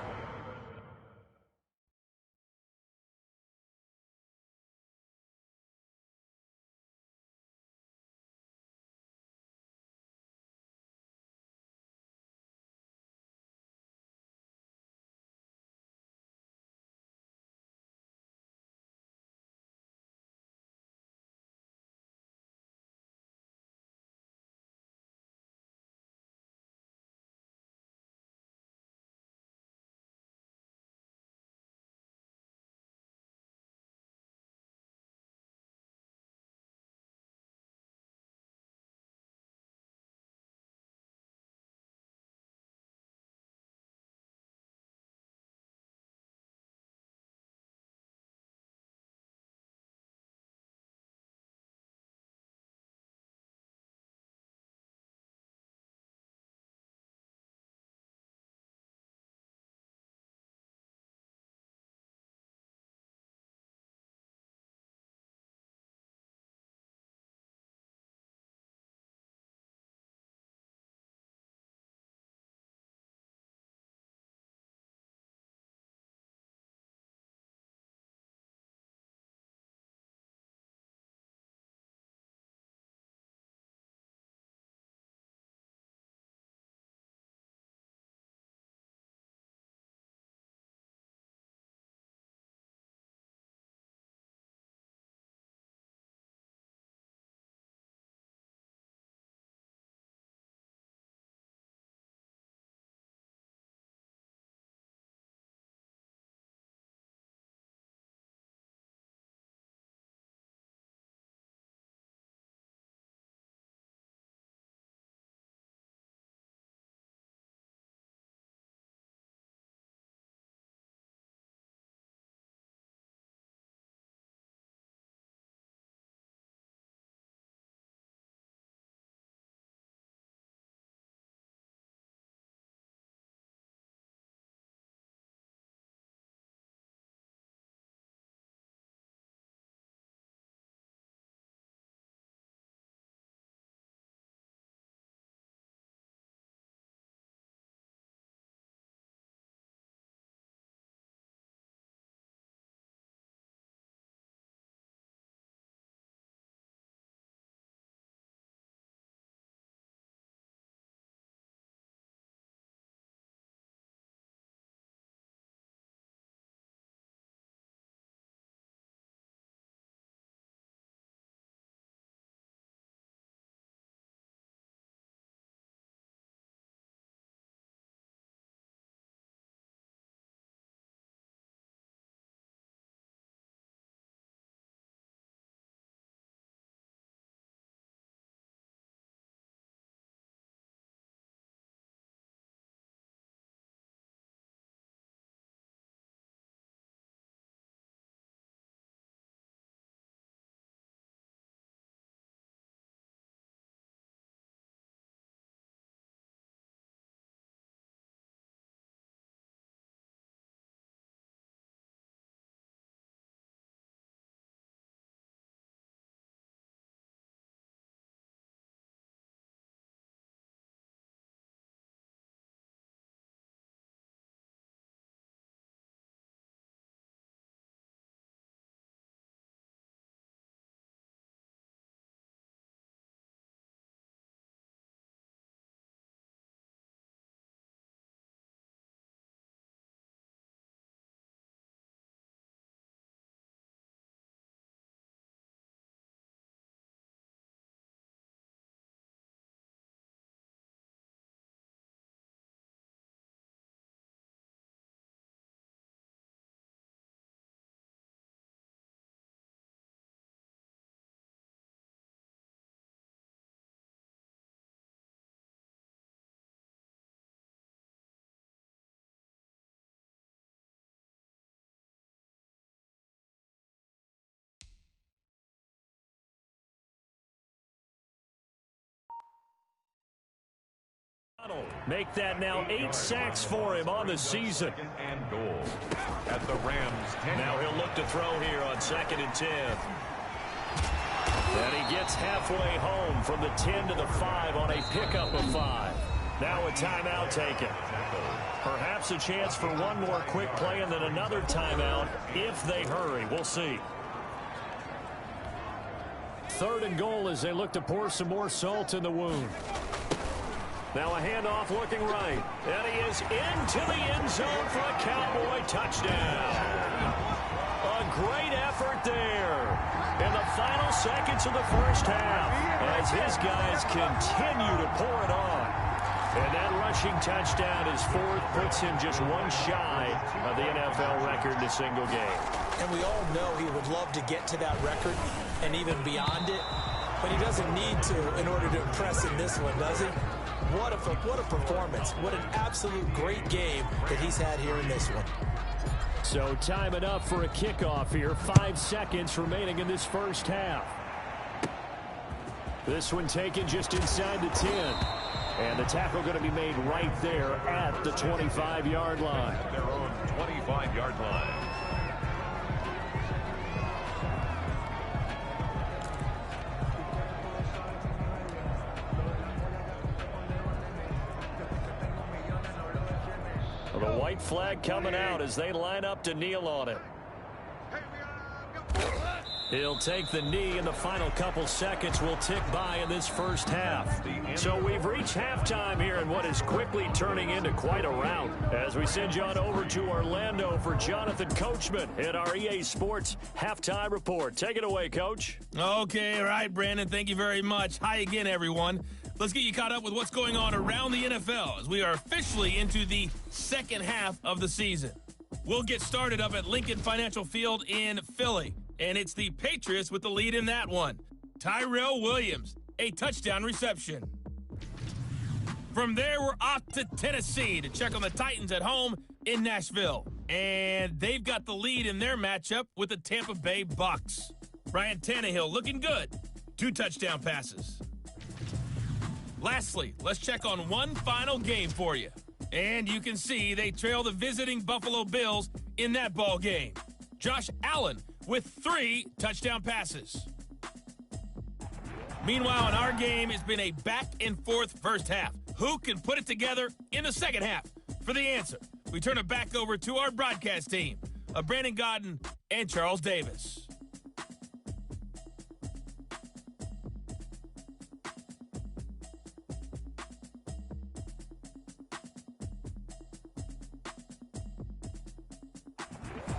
Make that now 8 sacks for him on the season. Second and goal at the Rams 10. Now he'll look to throw here on 2nd and 10. And he gets halfway home from the 10 to the 5 on a pickup of 5. Now a timeout taken. Perhaps a chance for one more quick play and then another timeout if they hurry. We'll see. 3rd and goal as they look to pour some more salt in the wound. Now a handoff looking right. And he is into the end zone for a Cowboy touchdown. A great effort there in the final seconds of the first half as his guys continue to pour it on. And that rushing touchdown is 4th, puts him just one shy of the NFL record in a single game. And we all know he would love to get to that record and even beyond it, but he doesn't need to in order to impress in this one, does he? What a performance. What an absolute great game that he's had here in this one. So time enough for a kickoff here. 5 seconds remaining in this first half. This one taken just inside the 10. And the tackle going to be made right there at the 25-yard line. At their own 25-yard line. The white flag coming out as they line up to kneel on it. He'll take the knee, and the final couple seconds will tick by in this first half. So we've reached halftime here in what is quickly turning into quite a rout as we send you on over to Orlando for Jonathan Coachman at our EA Sports Halftime Report. Take it away, Coach. Okay, all right, Brandon. Thank you very much. Hi again, everyone. Let's get you caught up with what's going on around the NFL as we are officially into the second half of the season. We'll get started up at Lincoln Financial Field in Philly, and it's the Patriots with the lead in that one. Tyrell Williams, a touchdown reception. From there, we're off to Tennessee to check on the Titans at home in Nashville, and they've got the lead in their matchup with the Tampa Bay Bucks. Ryan Tannehill looking good. 2 touchdown passes. Lastly, let's check on one final game for you. And you can see they trail the visiting Buffalo Bills in that ball game. Josh Allen with 3 touchdown passes. Meanwhile, in our game, it's been a back-and-forth first half. Who can put it together in the second half? For the answer, we turn it back over to our broadcast team of Brandon Godden and Charles Davis.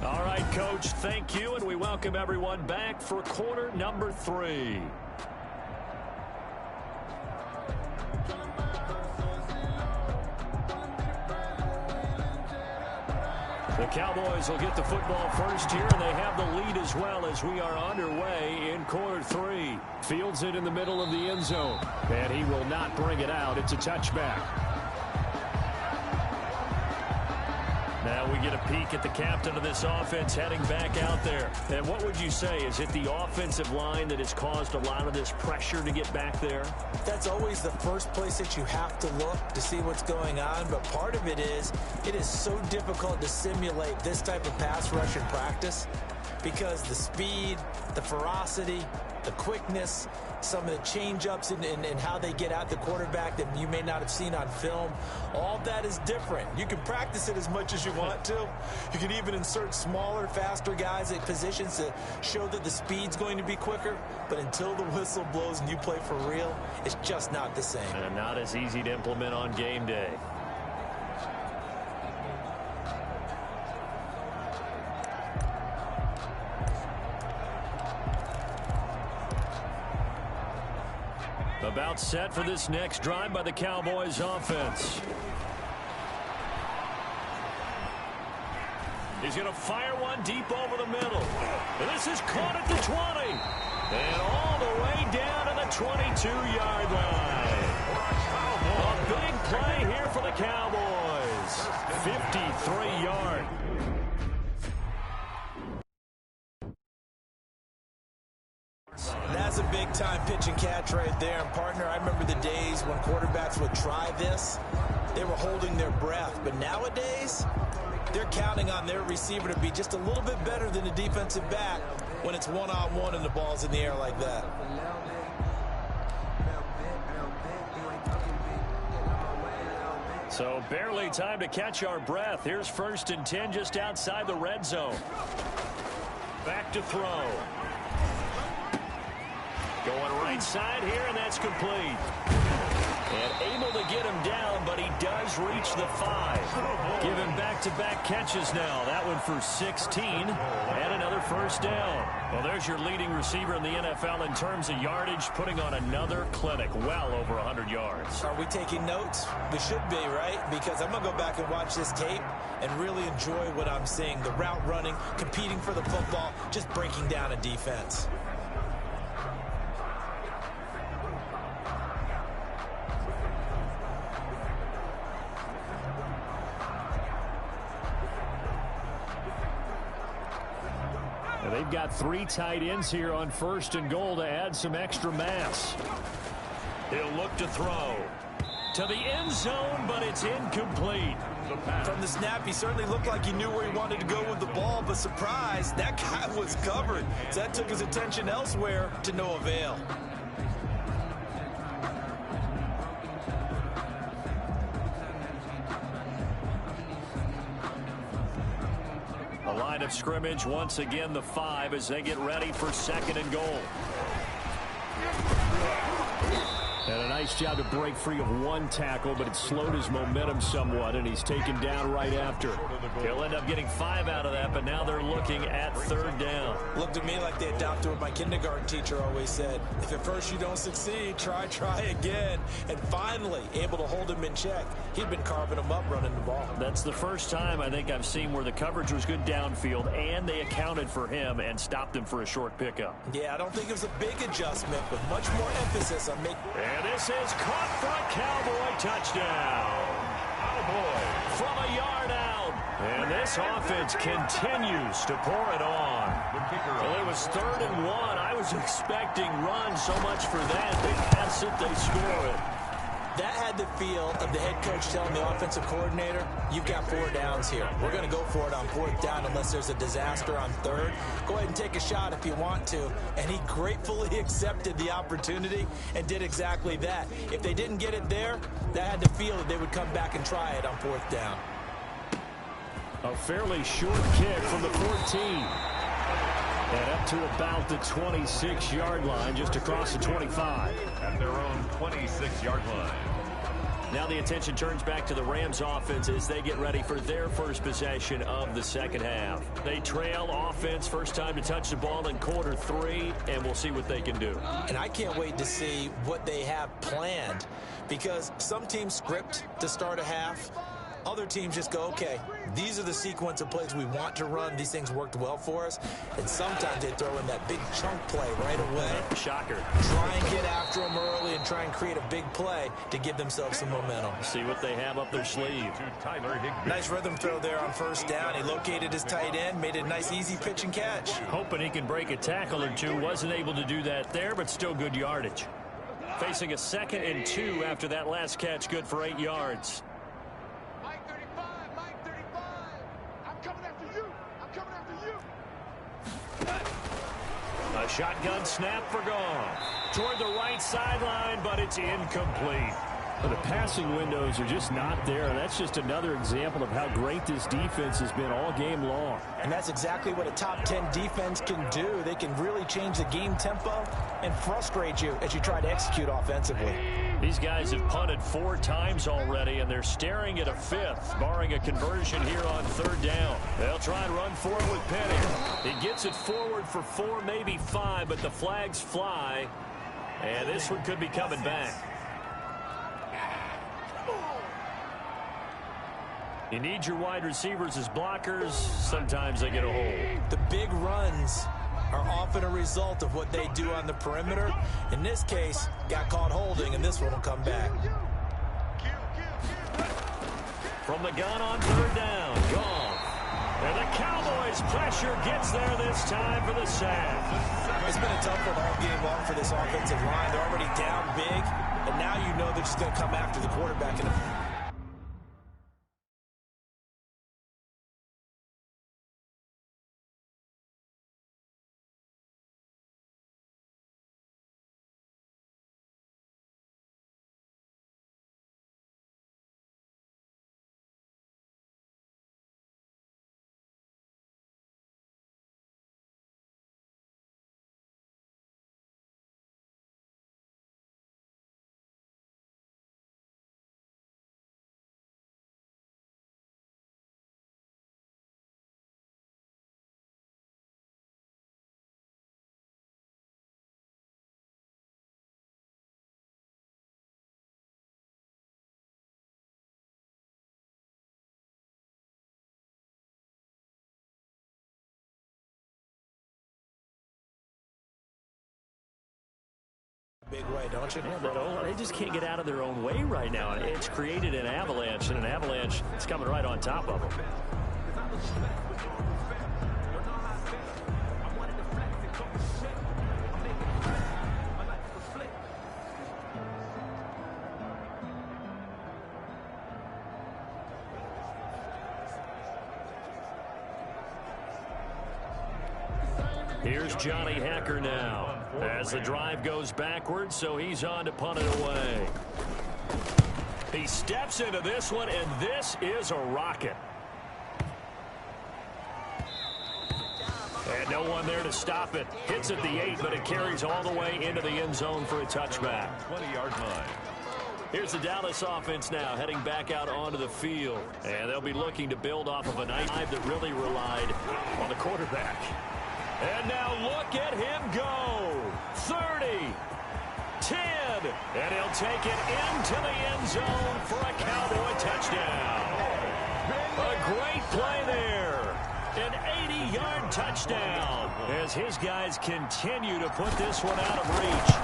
All right, Coach, thank you, and we welcome everyone back for quarter number 3. The Cowboys will get the football first here, and they have the lead as well as we are underway in quarter 3. Fields it in the middle of the end zone, and he will not bring it out. It's a touchback. Now we get a peek at the captain of this offense heading back out there. And what would you say? Is it the offensive line that has caused a lot of this pressure to get back there? That's always the first place that you have to look to see what's going on. But part of it is so difficult to simulate this type of pass rush in practice because the speed, the ferocity, the quickness, some of the change-ups and how they get at the quarterback that you may not have seen on film, all that is different. You can practice it as much as you want to. You can even insert smaller, faster guys at positions to show that the speed's going to be quicker. But until the whistle blows and you play for real, it's just not the same. And not as easy to implement on game day. About set for this next drive by the Cowboys offense. He's going to fire one deep over the middle. And this is caught at the 20. And all the way down to the 22-yard line. A big play here for the Cowboys. 53-yard. That's That's a big-time pitch and catch right there. And, partner, I remember the days when quarterbacks would try this. They were holding their breath. But nowadays, they're counting on their receiver to be just a little bit better than the defensive back when it's one-on-one and the ball's in the air like that. So barely time to catch our breath. Here's 1st and 10 just outside the red zone. Back to throw. Going right side here, and that's complete. And able to get him down, but he does reach the 5. Giving back-to-back catches now. That one for 16 and another first down. Well, there's your leading receiver in the NFL in terms of yardage, putting on another clinic, well over 100 yards. Are we taking notes? We should be, right? Because I'm going to go back and watch this tape and really enjoy what I'm seeing. The route running, competing for the football, just breaking down a defense. They've got 3 tight ends here on 1st and goal to add some extra mass. He'll look to throw to the end zone, but it's incomplete. From the snap, he certainly looked like he knew where he wanted to go with the ball, but surprise, that guy was covered. So that took his attention elsewhere to no avail. Line of scrimmage once again the 5 as they get ready for 2nd and goal. And a nice job to break free of 1 tackle, but it slowed his momentum somewhat, and he's taken down right after. He'll end up getting 5 out of that, but now they're looking at 3rd down. Looked to me like they adopted what my kindergarten teacher always said. If at first you don't succeed, try again. And finally, able to hold him in check. He'd been carving him up running the ball. That's the first time I think I've seen where the coverage was good downfield, and they accounted for him and stopped him for a short pickup. Yeah, I don't think it was a big adjustment, but much more emphasis on making... And this is caught for a Cowboy touchdown. Cowboy from a yard out. And this offense continues to pour it on. Well, it was 3rd and 1. I was expecting runs, so much for that. They pass it, they score it. That had the feel of the head coach telling the offensive coordinator, you've got 4 downs here. We're going to go for it on 4th down unless there's a disaster on 3rd. Go ahead and take a shot if you want to. And he gratefully accepted the opportunity and did exactly that. If they didn't get it there, that had the feel that they would come back and try it on 4th down. A fairly short kick from the 14. And up to about the 26-yard line, just across the 25. At their own 26-yard line. Now the attention turns back to the Rams offense as they get ready for their first possession of the 2nd half. They trail offense, first time to touch the ball in quarter 3, and we'll see what they can do. And I can't wait to see what they have planned, because some teams script to start a half. Other teams just go, okay, these are the sequence of plays we want to run. These things worked well for us. And sometimes they throw in that big chunk play right away. Shocker. Try and get after them early and try and create a big play to give themselves some momentum. See what they have up their sleeve. Nice rhythm throw there on 1st down. He located his tight end, made it a nice, easy pitch and catch. Hoping he can break a tackle or two. Wasn't able to do that there, but still good yardage. Facing a 2nd and 2 after that last catch, good for 8 yards. A shotgun snap for Goff. Toward the right sideline, but it's incomplete. Well, the passing windows are just not there. That's just another example of how great this defense has been all game long. And that's exactly what a top 10 defense can do. They can really change the game tempo and frustrate you as you try to execute offensively. These guys have punted 4 times already, and they're staring at a 5th, barring a conversion here on 3rd down. They'll try and run for it with Penny. He gets it forward for 4, maybe 5, but the flags fly, and this one could be coming back. You need your wide receivers as blockers. Sometimes they get a hold. The big runs are often a result of what they do on the perimeter. In this case, got caught holding, and this one will come back. From the gun on 3rd down, Goff. And the Cowboys' pressure gets there this time for the sack. It's been a tough one all game long for this offensive line. They're already down big, and now you know they're just going to come after the quarterback. Big way, don't you? Yeah, they just can't get out of their own way right now. It's created an avalanche, and an avalanche is coming right on top of them. Here's Johnny Hacker now as the drive goes backwards, so he's on to punt it away. He steps into this one, and this is a rocket. And no one there to stop it. Hits at the 8, but it carries all the way into the end zone for a touchback. 20-yard line. Here's the Dallas offense now heading back out onto the field. And they'll be looking to build off of a night that really relied on the quarterback. And now look at him go. 30, 10, and he'll take it into the end zone for a Cowboy touchdown. A great play there. An 80-yard touchdown as his guys continue to put this one out of reach.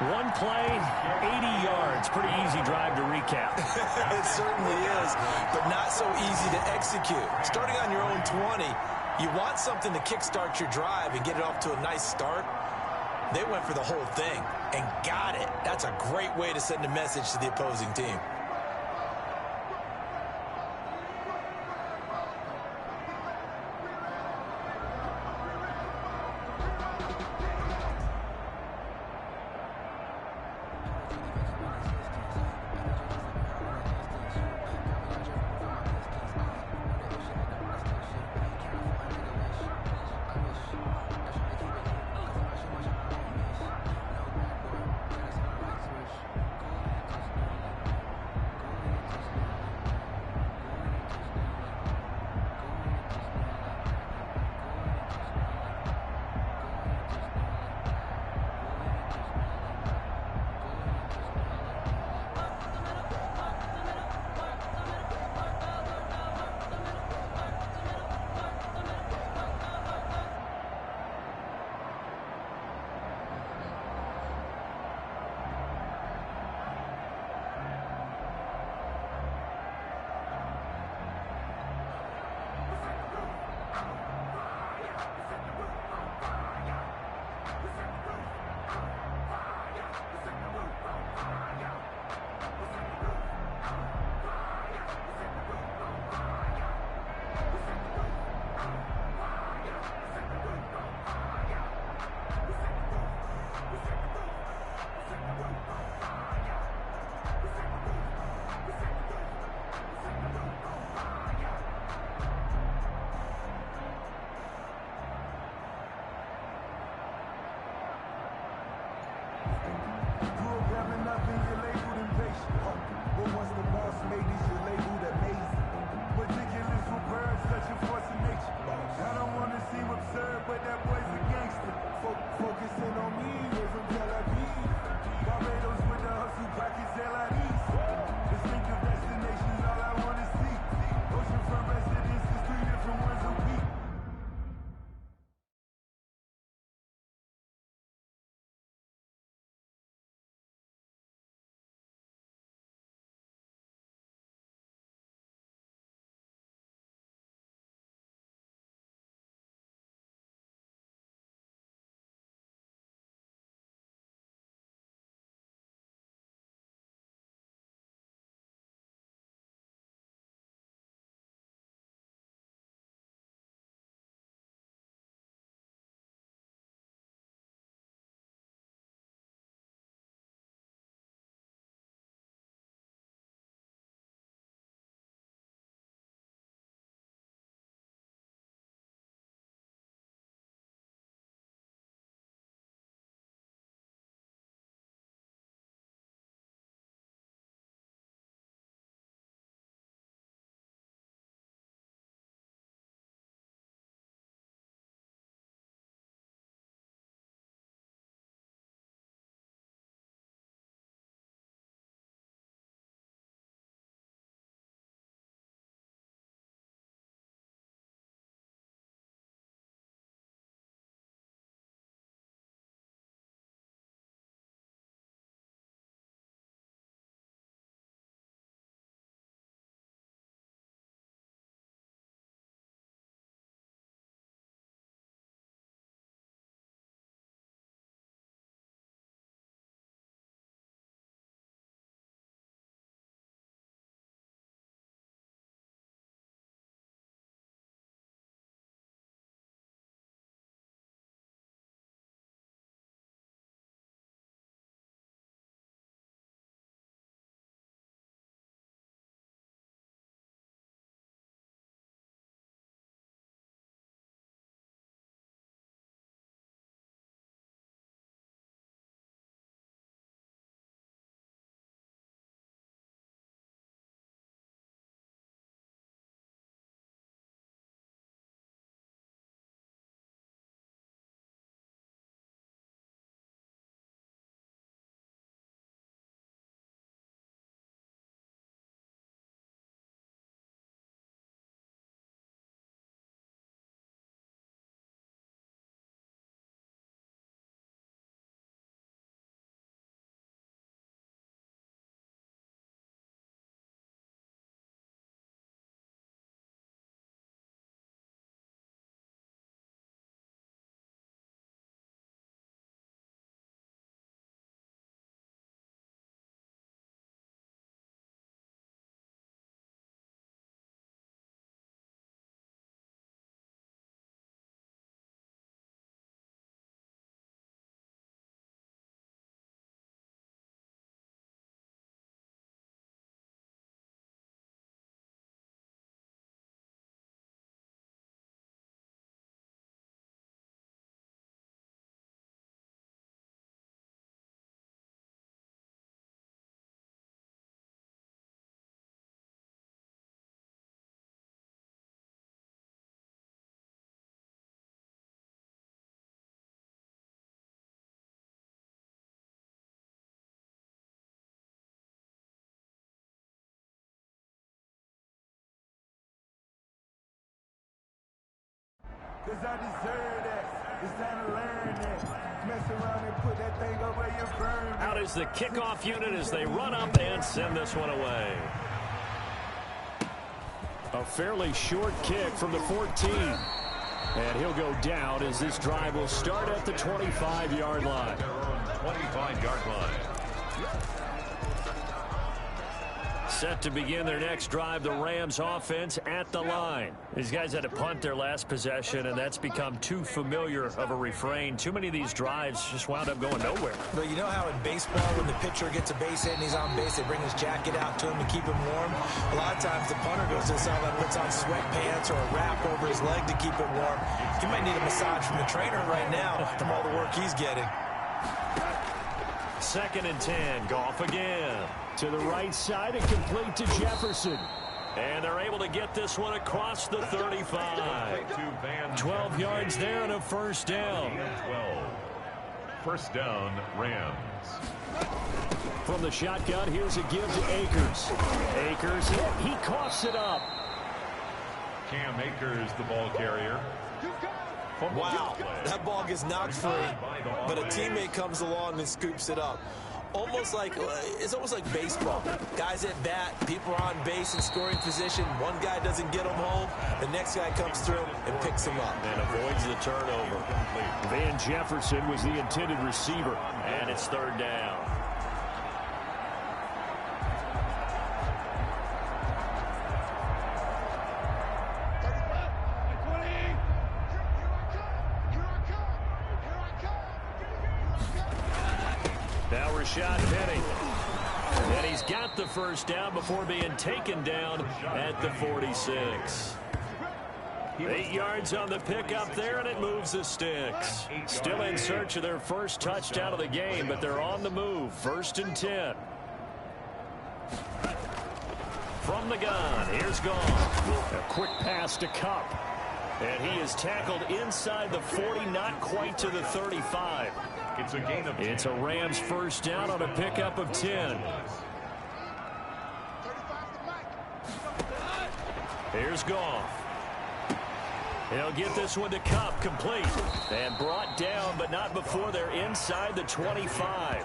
One play, 80 yards. Pretty easy drive to recap. It certainly is, but not so easy to execute. Starting on your own 20, you want something to kickstart your drive and get it off to a nice start. They went for the whole thing and got it. That's a great way to send a message to the opposing team. 'cause I deserve that. It's time to learn that. Mess around and put that thing up where you burn. Out is the kickoff unit as they run up and send this one away. A fairly short kick from the 14. And he'll go down as this drive will start at the 25-yard line. 25-yard line. Set to begin their next drive, the Rams offense at the line. These guys had to punt their last possession, and that's become too familiar of a refrain. Too many of these drives just wound up going nowhere. But you know how in baseball, when the pitcher gets a base hit and he's on base, they bring his jacket out to him to keep him warm? A lot of times the punter goes to the sideline, puts on sweatpants or a wrap over his leg to keep it warm. He might need a massage from the trainer right now from all the work he's getting. 2nd and 10. Goff again. To the right side and complete to Jefferson. And they're able to get this one across the 35. 12 yards there and a first down. 12. First down, Rams. From the shotgun, here's a give to Akers. Akers hit. He coughs it up. Cam Akers, the ball carrier. Wow, that ball gets knocked free, but a teammate comes along and scoops it up. It's almost like baseball. Guys at bat, people are on base in scoring position. One guy doesn't get them home. The next guy comes through and picks him up. And avoids the turnover. Van Jefferson was the intended receiver. And it's 3rd down. Now Rashad Penny. And he's got the first down before being taken down at the 46. 8 yards on the pickup there, and it moves the sticks. Still in search of their first touchdown of the game, but they're on the move. 1st and 10. From the gun, here's Goff. A quick pass to Kupp. And he is tackled inside the 40, not quite to the 35. It's a gain of 10. It's a Rams first down on a pickup of 10. Here's Goff. He'll get this one to Kupp, complete. And brought down, but not before they're inside the 25.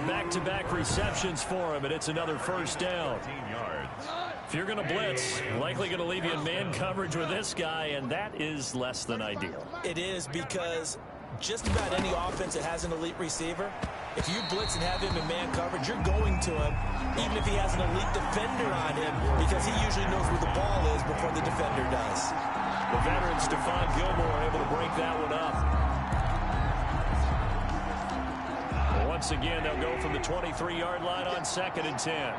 Back-to-back receptions for him, and it's another first down. 15 yards. If you're going to blitz, likely going to leave you in man coverage with this guy, and that is less than ideal. It is, because just about any offense that has an elite receiver, if you blitz and have him in man coverage, you're going to him, even if he has an elite defender on him, because he usually knows where the ball is before the defender does. The veteran Stephon Gilmore able to break that one up. Well, once again, they'll go from the 23-yard line on 2nd and 10.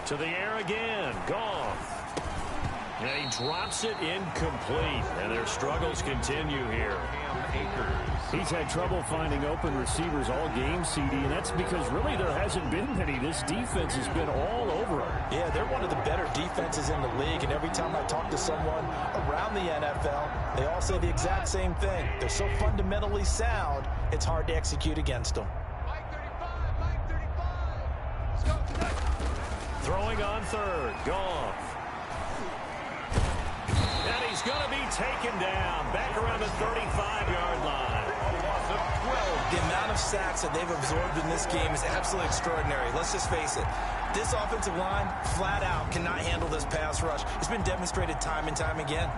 To the air again. Goff. And he drops it incomplete. And their struggles continue here. He's had trouble finding open receivers all game, CD, and that's because really there hasn't been many. This defense has been all over him. Yeah, they're one of the better defenses in the league, and every time I talk to someone around the NFL, they all say the exact same thing. They're so fundamentally sound, it's hard to execute against them. Throwing on 3rd. Goff. And he's going to be taken down back around the 35-yard line. The amount of sacks that they've absorbed in this game is absolutely extraordinary. Let's just face it. This offensive line, flat out, cannot handle this pass rush. It's been demonstrated time and time again.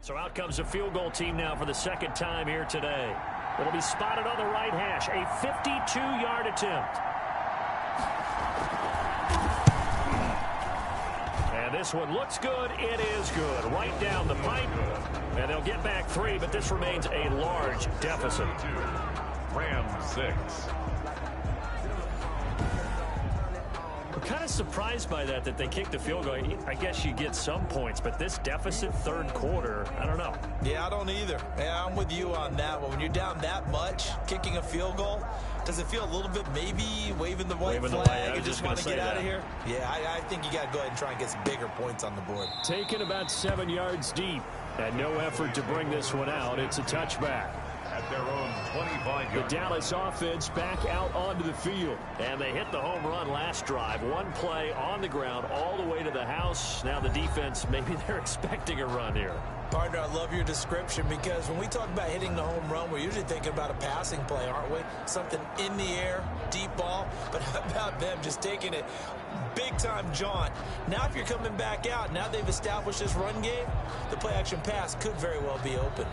So out comes a field goal team now for the second time here today. It'll be spotted on the right hash. A 52-yard attempt. And this one looks good. It is good. Right down the pipe. And they'll get back 3, but this remains a large deficit. Rams 6. I'm kind of surprised by that they kicked the field goal. I guess you get some points, but this deficit third quarter, I don't know. Yeah, I don't either. Yeah, I'm with you on that one. When you're down that much, kicking a field goal, does it feel a little bit maybe waving the white flag and just want to get out of here? Yeah, I think you got to go ahead and try and get some bigger points on the board. Taken about 7 yards deep and no effort to bring this one out. It's a touchback. At their own 25 The yards. Dallas offense back out onto the field. And they hit the home run last drive. One play on the ground all the way to the house. Now the defense, maybe they're expecting a run here. Partner, I love your description because when we talk about hitting the home run, we're usually thinking about a passing play, aren't we? Something in the air, deep ball. But how about them just taking it big-time jaunt? Now if you're coming back out, now they've established this run game, the play-action pass could very well be open.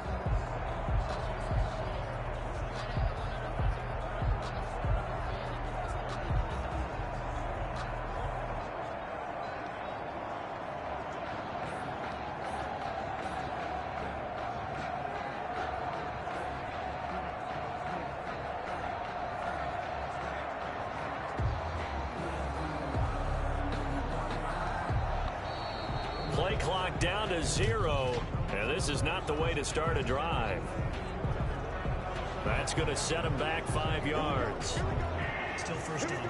Play clock down to 0, and this is not the way to start a drive. That's going to set him back 5 yards. Still first down.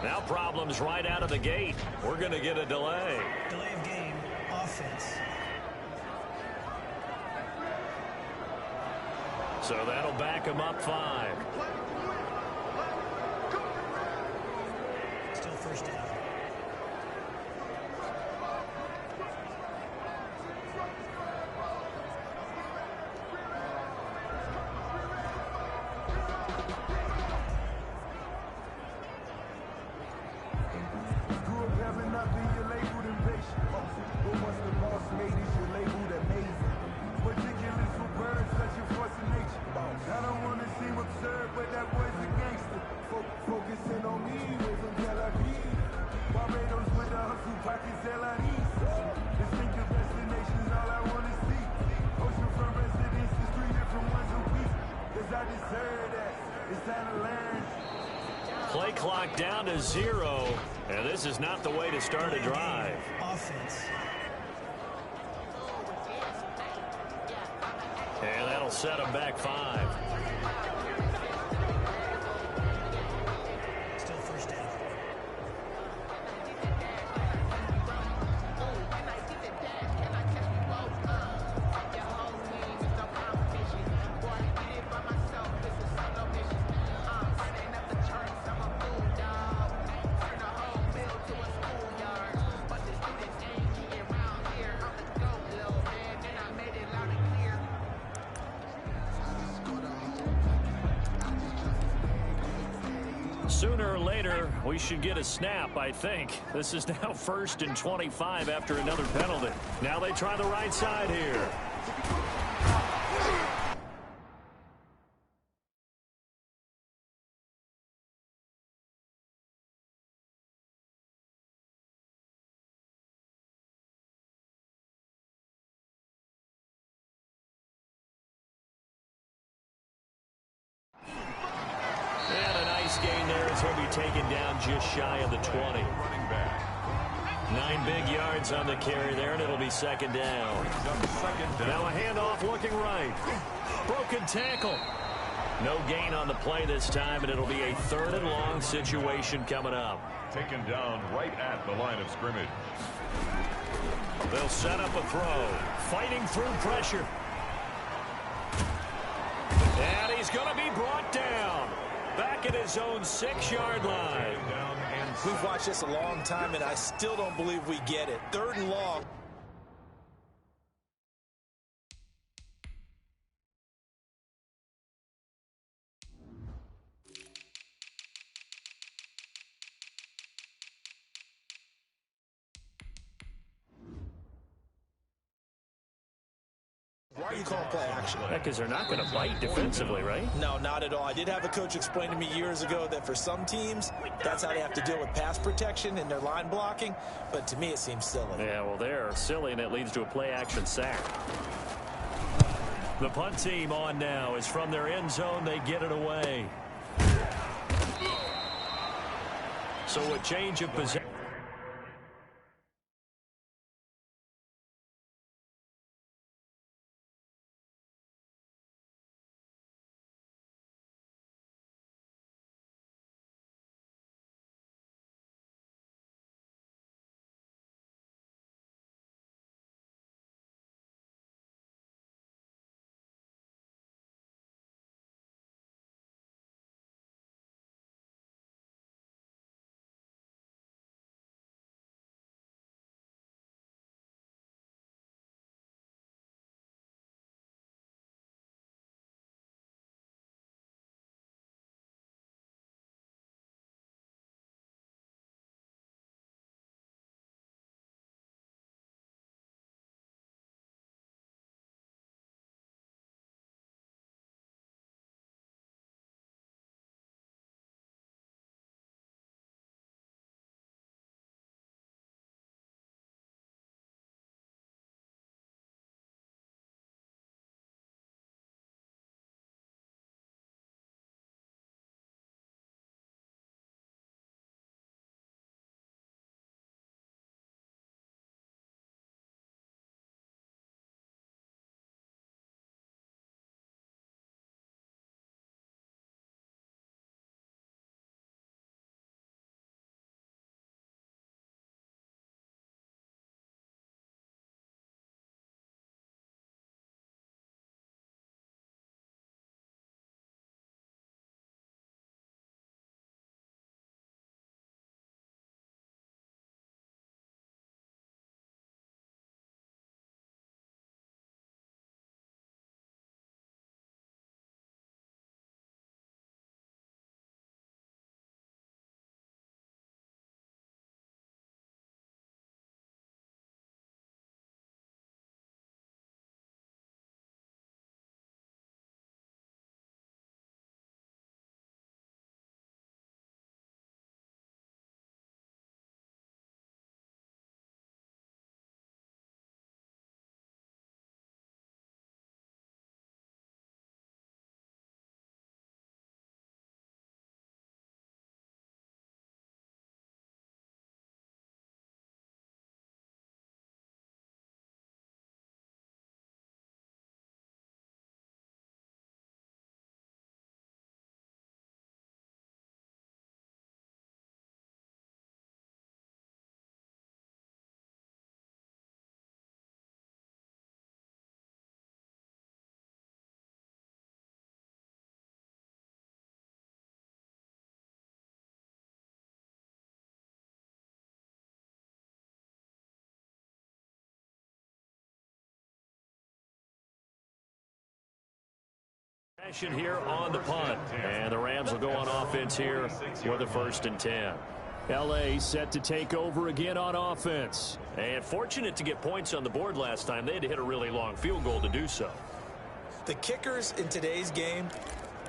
Now problems right out of the gate. We're going to get a delay. Delay of game, offense. So that'll back him up 5. Still first down. Grew up having nothing, you're labeled impatient. But once the boss made it, you're labeled amazing. Ridiculous with birds, such a force of nature. I don't want to seem absurd, but that boy's a gangster. Focusing on me, way from Tel Aviv. Barbados with the hustle, pockets LREs. Distinctive destinations, all I want to see. Oceanfront residences, 3 different ones a week. Cause I deserve that. It's time to learn. Play clock down to 0, and this is not the way to start a drive. Offense. And that'll set him back 5. Still first down. Sooner or later, we should get a snap, I think. This is now 1st and 25 after another penalty. Now they try the right side here. Gain there as he'll be taken down just shy of the 20. 9 big yards on the carry there, and it'll be second down. Now a handoff looking right. Broken tackle. No gain on the play this time, and it'll be a 3rd and long situation coming up. Taken down right at the line of scrimmage. They'll set up a throw. Fighting through pressure. And he's going to be brought down. Back at his own 6-yard line. We've watched this a long time, and I still don't believe we get it. 3rd and long. Why are you calling play action? Because they're not going to bite defensively, right? No, not at all. I did have a coach explain to me years ago that for some teams, that's how they have to deal with pass protection and their line blocking. But to me, it seems silly. Yeah, well, they're silly, and it leads to a play-action sack. The punt team on now is from their end zone. They get it away. So a change of possession. Here on the punt, and the Rams will go on offense here with a 1st and 10. L.A. set to take over again on offense. And fortunate to get points on the board last time. They had to hit a really long field goal to do so. The kickers in today's game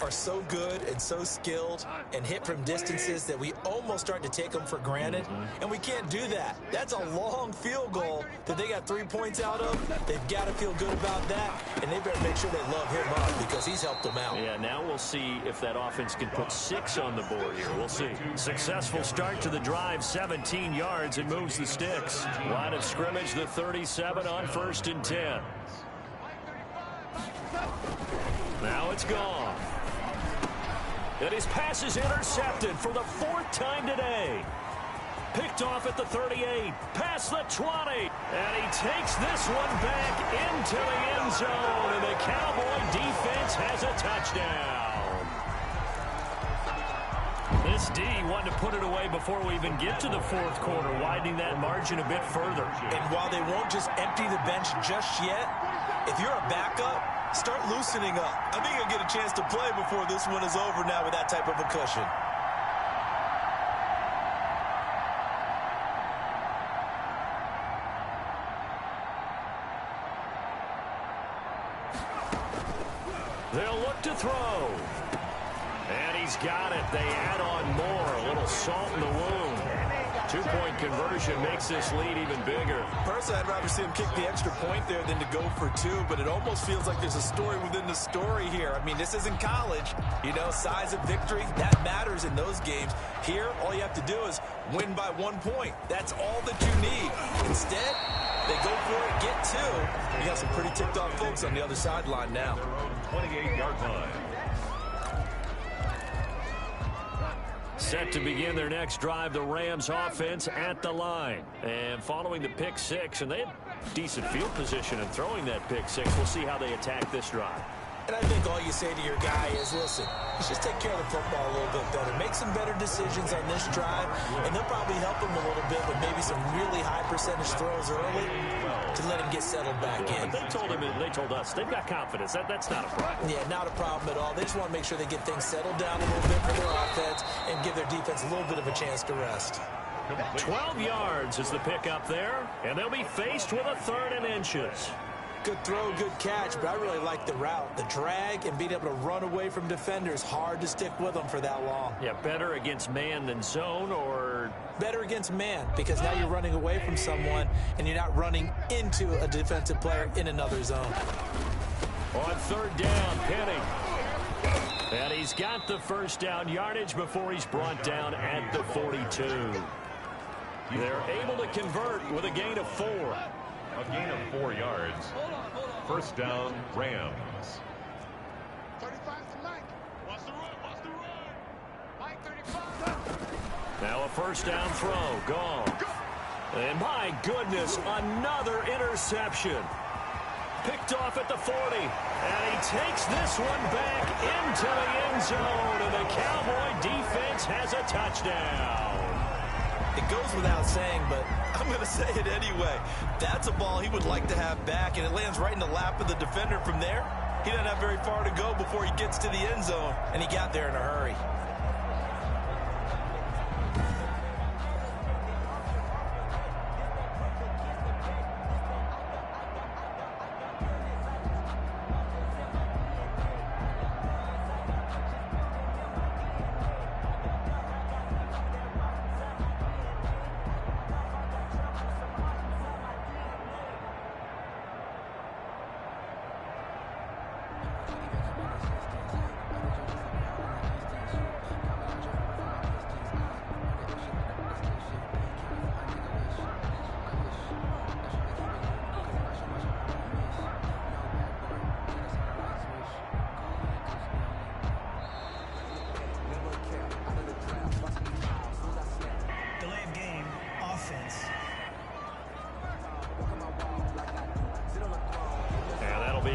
are so good and so skilled and hit from distances that we almost start to take them for granted. And we can't do that. That's a long field goal that they got 3 points out of. They've got to feel good about that, and they better make sure they love him up because he's helped them out. Yeah, now we'll see if that offense can put 6 on the board here. We'll see. Successful start to the drive, 17 yards, and moves the sticks. Line of scrimmage, the 37 on 1st and 10. Now it's gone. And his pass is intercepted for the 4th time today. Picked off at the 38, past the 20, and he takes this one back into the end zone, and the Cowboy defense has a touchdown. This D wanted to put it away before we even get to the 4th quarter, widening that margin a bit further. And while they won't just empty the bench just yet, if you're a backup, start loosening up. I think you'll get a chance to play before this one is over now with that type of a cushion. They'll look to throw. And he's got it. They add on more. A little salt in the wound. 2-point conversion makes this lead even bigger. Personally, I'd rather see him kick the extra point there than to go for 2, but it almost feels like there's a story within the story here. I mean, this isn't college. You know, size of victory, that matters in those games. Here, all you have to do is win by 1 point. That's all that you need. Instead, they go for it, get 2. You got some pretty ticked off folks on the other sideline now. 28-yard line. Set to begin their next drive, the Rams offense at the line. And following the pick 6, and they had decent field position in throwing that pick 6. We'll see how they attack this drive. And I think all you say to your guy is, listen, let's just take care of the football a little bit better. Make some better decisions on this drive, and they'll probably help him a little bit with maybe some really high percentage throws early to let him get settled back in. But they told us they've got confidence. That's not a problem. Yeah, not a problem at all. They just want to make sure they get things settled down a little bit for their offense and give their defense a little bit of a chance to rest. 12 yards is the pickup there, and they'll be faced with a 3rd and inches. Good throw, good catch, but I really like the route. The drag and being able to run away from defenders, hard to stick with them for that long. Yeah, better against man than zone, or... Better against man, because now you're running away from someone and you're not running into a defensive player in another zone. On 3rd down, Penny. And he's got the 1st down yardage before he's brought down at the 42. They're able to convert with a gain of 4. A gain of 4 yards. 1st down, Rams. 35 to Mike. Watch the run. Watch the run. Mike 35. Now a 1st down throw. Gone. And my goodness, another interception. Picked off at the 40. And he takes this one back into the end zone. And the Cowboy defense has a touchdown. It goes without saying, but I'm going to say it anyway. That's a ball he would like to have back, and it lands right in the lap of the defender from there. He doesn't have very far to go before he gets to the end zone, and he got there in a hurry.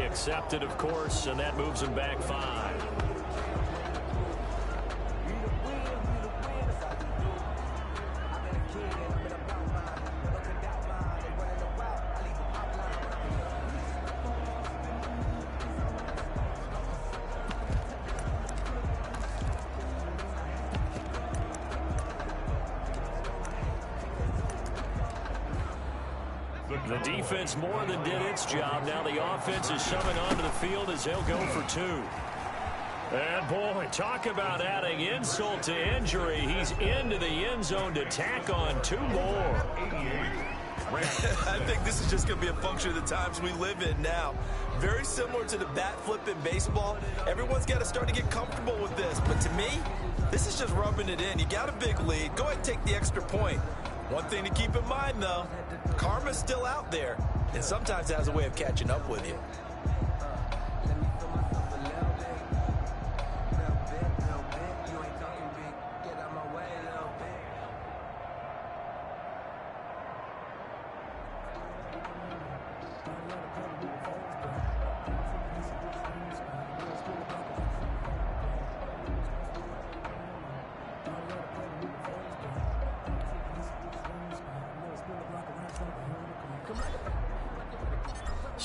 Accepted, of course, and that moves him back 5. The defense more than did its job. Now the offense is summoned onto the field as they'll go for 2. And boy, talk about adding insult to injury. He's into the end zone to tack on 2 more. I think this is just going to be a function of the times we live in now. Very similar to the bat flip in baseball. Everyone's got to start to get comfortable with this. But to me, this is just rubbing it in. You got a big lead. Go ahead and take the extra point. One thing to keep in mind, though, karma's still out there, and sometimes it has a way of catching up with you.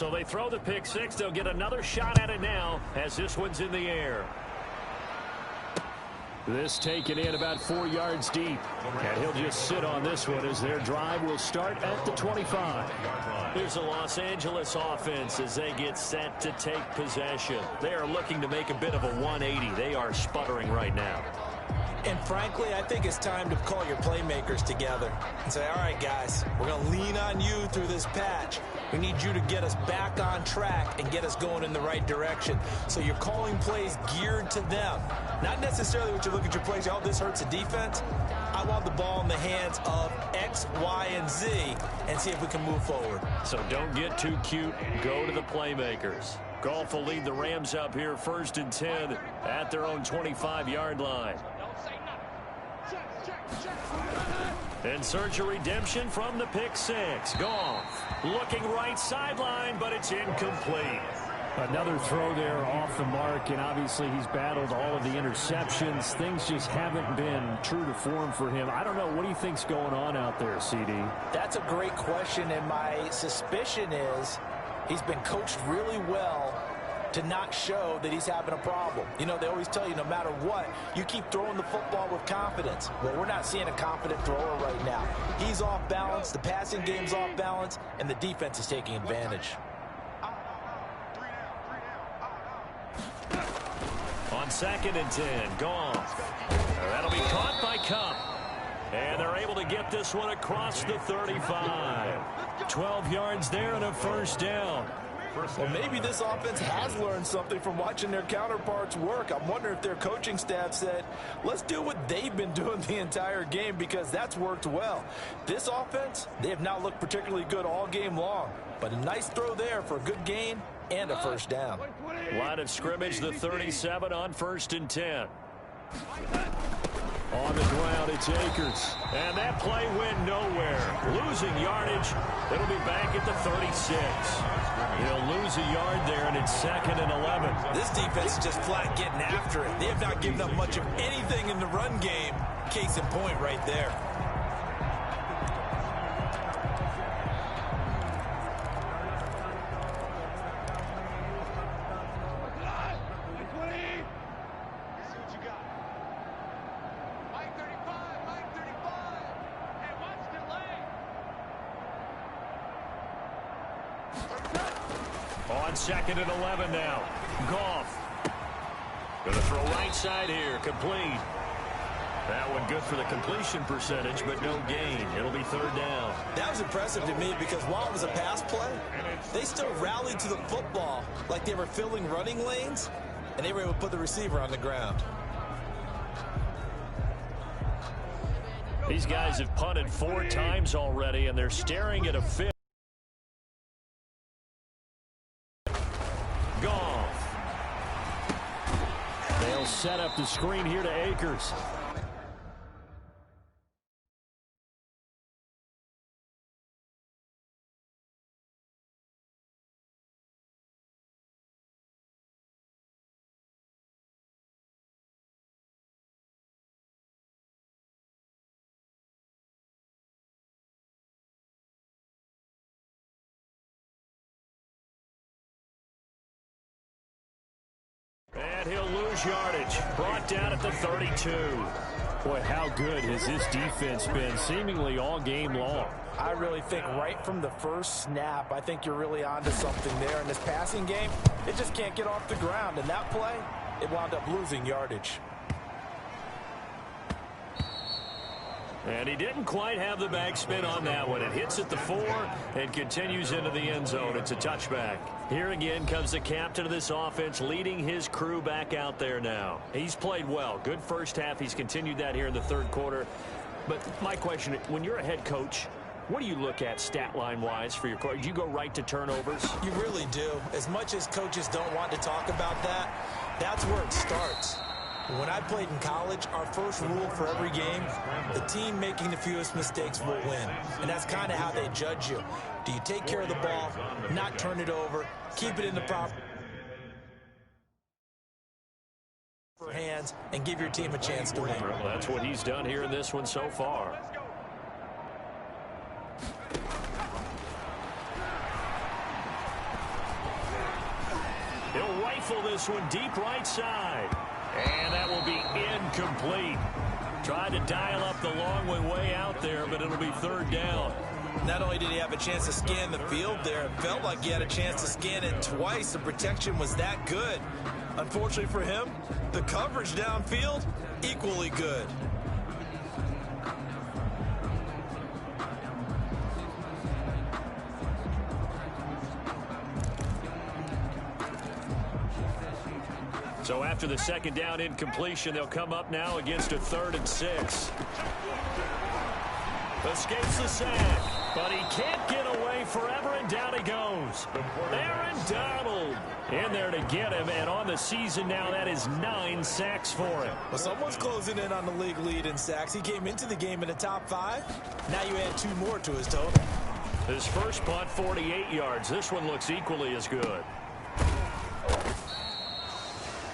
So they throw the pick six. They'll get another shot at it now as this one's in the air. This taken in about 4 yards deep. And he'll just sit on this one as their drive will start at the 25. Here's the Los Angeles offense as they get set to take possession. They are looking to make a bit of a 180. They are sputtering right now. And frankly, I think it's time to call your playmakers together and say, all right, guys, we're going to lean on you through this patch. We need you to get us back on track and get us going in the right direction. So you're calling plays geared to them. Not necessarily what you look at your plays, oh, this hurts the defense. I want the ball in the hands of X, Y, and Z and see if we can move forward. So don't get too cute. Go to the playmakers. Goff will lead the Rams up here 1st and 10 at their own 25-yard line. In search of redemption from the pick six. Goff looking right sideline, but it's incomplete. Another throw there off the mark, and obviously he's battled all of the interceptions. Things just haven't been true to form for him. I don't know. What do you think's going on out there, CD? That's a great question, and my suspicion is he's been coached really well to not show that he's having a problem. You know, they always tell you no matter what, you keep throwing the football with confidence. Well, we're not seeing a confident thrower right now. He's off balance, the passing game's off balance, and the defense is taking advantage. On 2nd and 10, Goff. That'll be caught by Kupp. And they're able to get this one across the 35. 12 yards there and a first down. Well, maybe this offense has learned something from watching their counterparts work. I'm wondering if their coaching staff said, let's do what they've been doing the entire game because that's worked well. This offense, they have not looked particularly good all game long. But a nice throw there for a good gain and a first down. Line of scrimmage, the 37 on 1st and 10. On the ground, it's Akers. And that play went nowhere. Losing yardage. It'll be back at the 36. He'll lose a yard there, and it's 2nd and 11. This defense is just flat getting after it. They have not given up much of anything in the run game. Case in point right there. On 2nd and 11 now. Goff. Going to throw right side here. Complete. That one good for the completion percentage, but no gain. It'll be 3rd down. That was impressive to me because while it was a pass play, they still rallied to the football like they were filling running lanes, and they were able to put the receiver on the ground. These guys have punted 4 times already, and they're staring at a 5th. Goff. They'll set up the screen here to Akers. And he'll lose yardage. Brought down at the 32. Boy, how good has this defense been seemingly all game long? I really think right from the first snap, I think you're really onto something there. In this passing game, it just can't get off the ground. And that play, it wound up losing yardage. And he didn't quite have the backspin on that one. It hits at the 4 and continues into the end zone. It's a touchback. Here again comes the captain of this offense, leading his crew back out there now. He's played well. Good first half. He's continued that here in the 3rd quarter. But my question, when you're a head coach, what do you look at stat line-wise for your coach? Do you go right to turnovers? You really do. As much as coaches don't want to talk about that, that's where it starts. When I played in college, our first rule for every game, the team making the fewest mistakes will win. And that's kind of how they judge you. Do you take care of the ball, not turn it over, keep it in the proper hands, and give your team a chance to win? Well, that's what he's done here in this one so far. rifle this one deep right side. And that will be incomplete. Tried to dial up the long way out there, but it'll be third down. Not only did he have a chance to scan the field there, it felt like he had a chance to scan it twice. The protection was that good. Unfortunately for him, the coverage downfield, equally good. So after the second down incompletion, they'll come up now against a 3rd and 6. Escapes the sack, but he can't get away forever, and down he goes. Aaron Donald in there to get him, and on the season now, that is 9 sacks for him. Well, someone's closing in on the league lead in sacks. He came into the game in the top 5. Now you add 2 more to his total. His first punt, 48 yards. This one looks equally as good.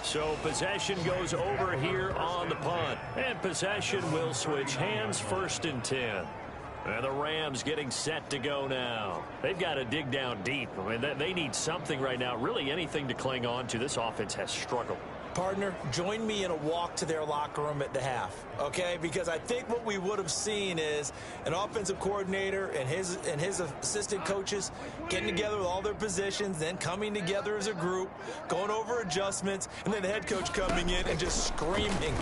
So possession goes over here on the punt. And possession will switch hands, 1st and 10. And the Rams getting set to go now. They've got to dig down deep. I mean, they need something right now, really anything to cling on to. This offense has struggled. Partner, join me in a walk to their locker room at the half, okay? Because I think what we would have seen is an offensive coordinator and his assistant coaches getting together with all their positions, then coming together as a group, going over adjustments, and then the head coach coming in and just screaming,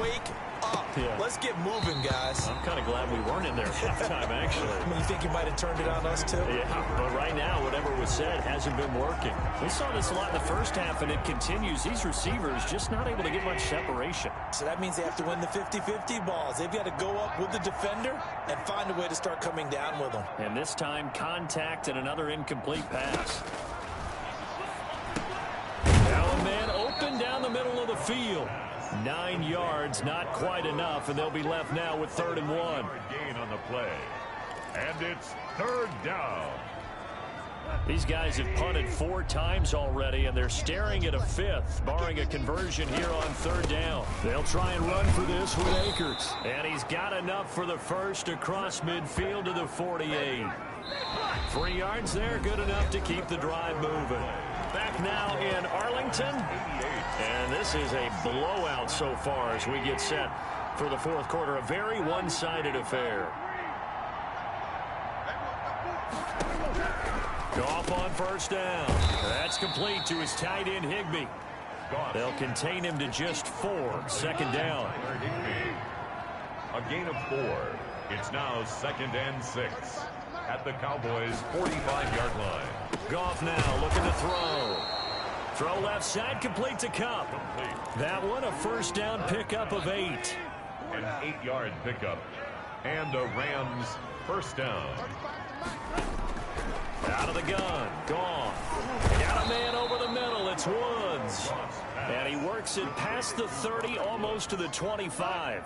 wake up. Yeah. Let's get moving, guys. I'm kind of glad we weren't in there at halftime, actually. You think you might have turned it on us, too? Yeah, but right now, whatever was said hasn't been working. We saw this a lot in the first half, and it continues. These receivers just not able to get much separation. So that means they have to win the 50-50 balls. They've got to go up with the defender and find a way to start coming down with them. And this time, contact and another incomplete pass. Now a man open down the middle of the field. 9 yards, not quite enough, and they'll be left now with 3rd and 1. Gain on the play. And it's 3rd down. These guys have punted 4 times already, and they're staring at a 5th, barring a conversion here on 3rd down. They'll try and run for this with Akers. And he's got enough for the first across midfield to the 48. 3 yards there, good enough to keep the drive moving. Back now in Arlington. And this is a blowout so far as we get set for the 4th quarter. A very one-sided affair. Goff on 1st down. That's complete to his tight end, Higbee. They'll contain him to just 4. 2nd down. A gain of 4. It's now 2nd and 6 at the Cowboys' 45-yard line. Goff now looking to throw. Throw left side, complete to Kupp. That one, a 1st down pickup of 8. An 8-yard pickup. And the Rams' 1st down. Out of the gun. Goff. Got a man over the middle. It's Woods. And he works it past the 30, almost to the 25.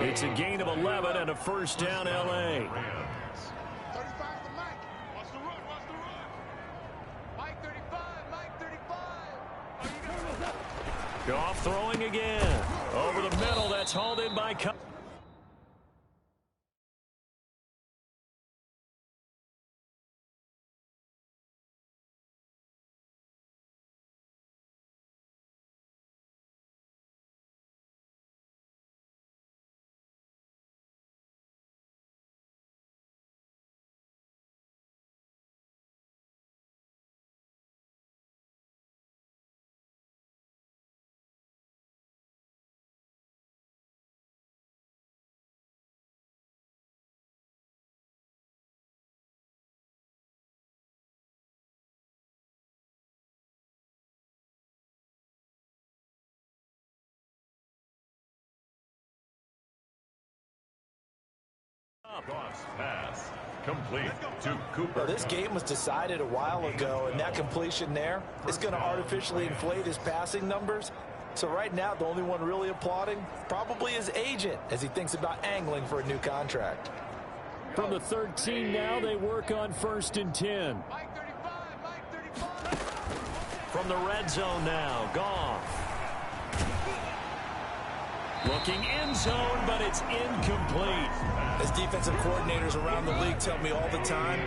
It's a gain of 11 and a 1st down, L.A. 35 to Mike. Watch the run, watch the run. Mike 35, Mike 35. Goff throwing again. Over the middle, that's hauled in by Kupp. Goff's pass complete to Cooper. Well, this game was decided a while ago, and that completion there is going to artificially inflate his passing numbers. So right now, the only one really applauding probably his agent as he thinks about angling for a new contract. From the 13 now, they work on 1st and 10. Mike 35, Mike 35. From the red zone now, Goff. Looking end zone, but it's incomplete. As defensive coordinators around the league tell me all the time,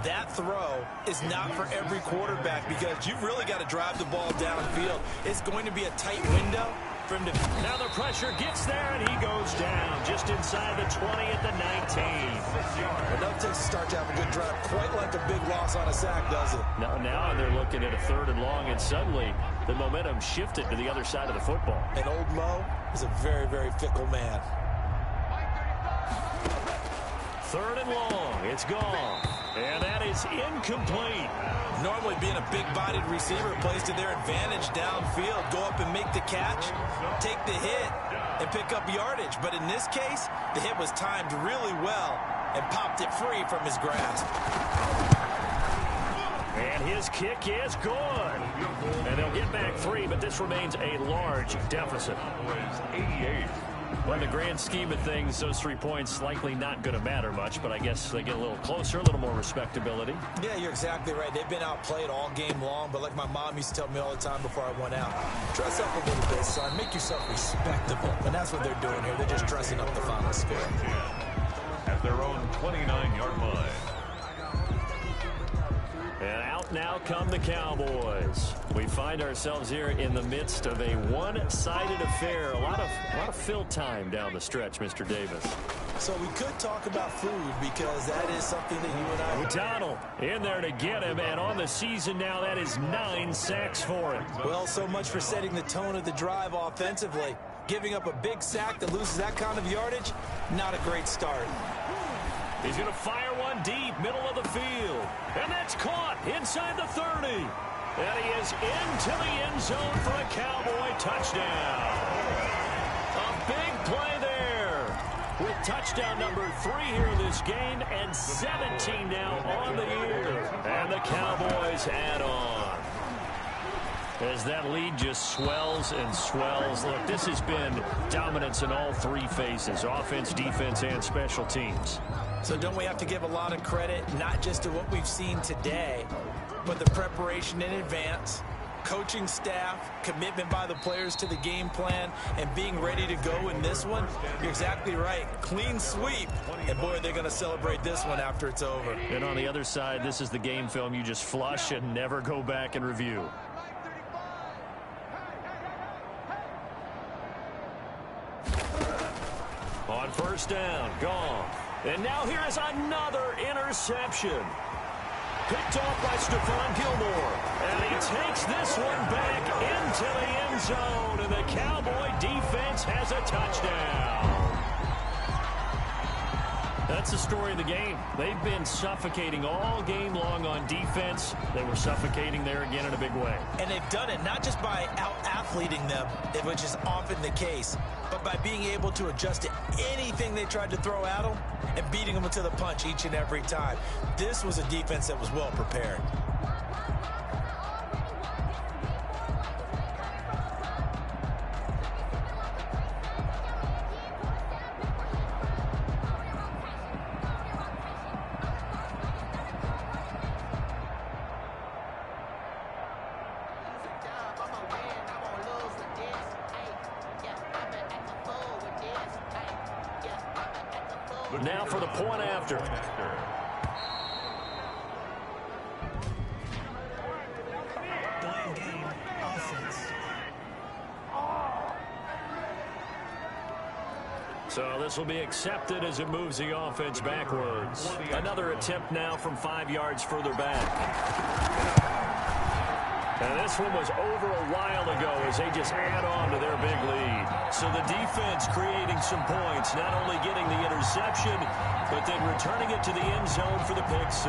that throw is not for every quarterback because you've really got to drive the ball downfield. It's going to be a tight window for him to... Now the pressure gets there, and he goes down just inside the 20 at the 19. Enough takes to start to have a good drive, quite like a big loss on a sack, does it? Now they're looking at a 3rd and long, and suddenly the momentum shifted to the other side of the football. And old Mo is a very, very fickle man. 3rd and long. It's gone. And that is incomplete. Normally being a big-bodied receiver plays to their advantage downfield. Go up and make the catch, take the hit, and pick up yardage. But in this case, the hit was timed really well and popped it free from his grasp. And his kick is good. And they'll get back 3, but this remains a large deficit. 88. Well, in the grand scheme of things, those 3 points likely not going to matter much, but I guess they get a little closer, a little more respectability. Yeah, you're exactly right. They've been outplayed all game long, but like my mom used to tell me all the time before I went out, dress up a little bit, son. Make yourself respectable. And that's what they're doing here. They're just dressing up the final score. At their own 29-yard line. And out now come the Cowboys. We find ourselves here in the midst of a one-sided affair. A lot of fill time down the stretch, Mr. Davis. So we could talk about food because that is something that you and I... O'Donnell in there to get him, and on the season now, that is 9 sacks for him. Well, so much for setting the tone of the drive offensively. Giving up a big sack that loses that kind of yardage, not a great start. He's going to fire one deep, middle of the field. And that's caught inside the 30. And he is into the end zone for a Cowboy touchdown. A big play there with touchdown number 3 here in this game and 17 now on the year. And the Cowboys add on. As that lead just swells and swells. Look, this has been dominance in all 3 phases, offense, defense, and special teams. So don't we have to give a lot of credit, not just to what we've seen today, but the preparation in advance, coaching staff, commitment by the players to the game plan, and being ready to go in this one? You're exactly right. Clean sweep. And, boy, they're going to celebrate this one after it's over. And on the other side, this is the game film you just flush and never go back and review. On 1st down, gone. And now here is another interception. Picked off by Stephon Gilmore. And he takes this one back into the end zone. And the Cowboy defense has a touchdown. That's the story of the game. They've been suffocating all game long on defense. They were suffocating there again in a big way. And they've done it not just by out-athleting them, which is often the case, but by being able to adjust to anything they tried to throw at them and beating them to the punch each and every time. This was a defense that was well prepared. Now for the point after. Blame game, offense. So this will be accepted as it moves the offense backwards. Another attempt now from 5 yards further back. And this one was over a while ago as they just add on to their big lead. So the defense creating some points, not only getting the interception, but then returning it to the end zone for the pick 6.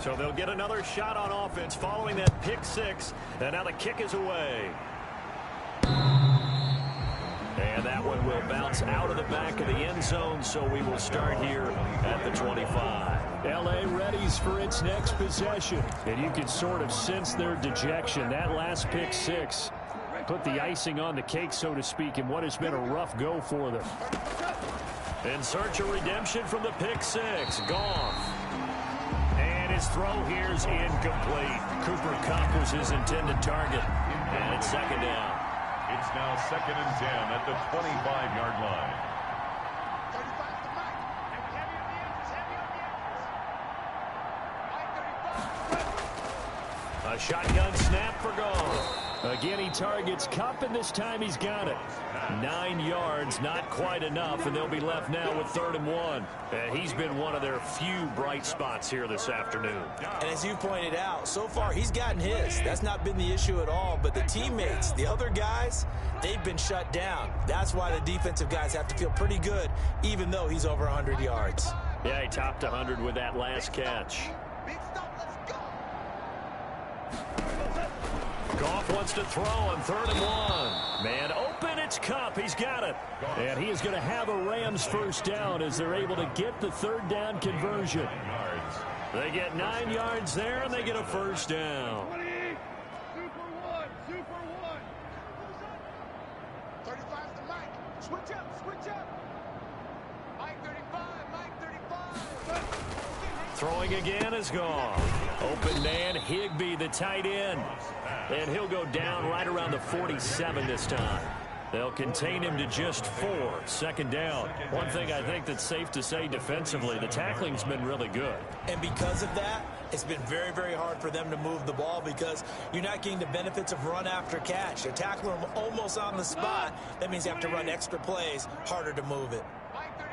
So they'll get another shot on offense following that pick six. And now the kick is away. And that one will bounce out of the back of the end zone, so we will start here at the 25. L.A. readies for its next possession. And you can sort of sense their dejection. That last pick six put the icing on the cake, so to speak, in what has been a rough go for them. In search of redemption from the pick six. Goff. And his throw here is incomplete. Cooper Kupp was his intended target. And it's second down. It's now 2nd and 10 at the 25-yard line. 35 to Mike. Heavy on the edges. Heavy on the edges. Mike 35. A shotgun snap for Goff. Again, he targets Kupp, and this time he's got it. 9 yards, not quite enough, and they'll be left now with 3rd and 1. And he's been one of their few bright spots here this afternoon. And as you pointed out, so far he's gotten his. That's not been the issue at all. But the teammates, the other guys, they've been shut down. That's why the defensive guys have to feel pretty good, even though he's over 100 yards. Yeah, he topped 100 with that last catch. Big stop. Let's go. Goff wants to throw on 3rd and 1. Man open, it's Kupp. He's got it. And he is going to have a Rams first down as they're able to get the 3rd down conversion. They get 9 yards there, and they get a first down. 20. Super one. 35 to Mike. Switch up. Mike 35. Throwing again is Goff. Open man, Higbee, the tight end. And he'll go down right around the 47 this time. They'll contain him to just 4. 2nd down. One thing I think that's safe to say defensively, the tackling's been really good. And because of that, it's been very, very hard for them to move the ball because you're not getting the benefits of run after catch. They're tackling them almost on the spot. That means you have to run extra plays, harder to move it. Mike 35.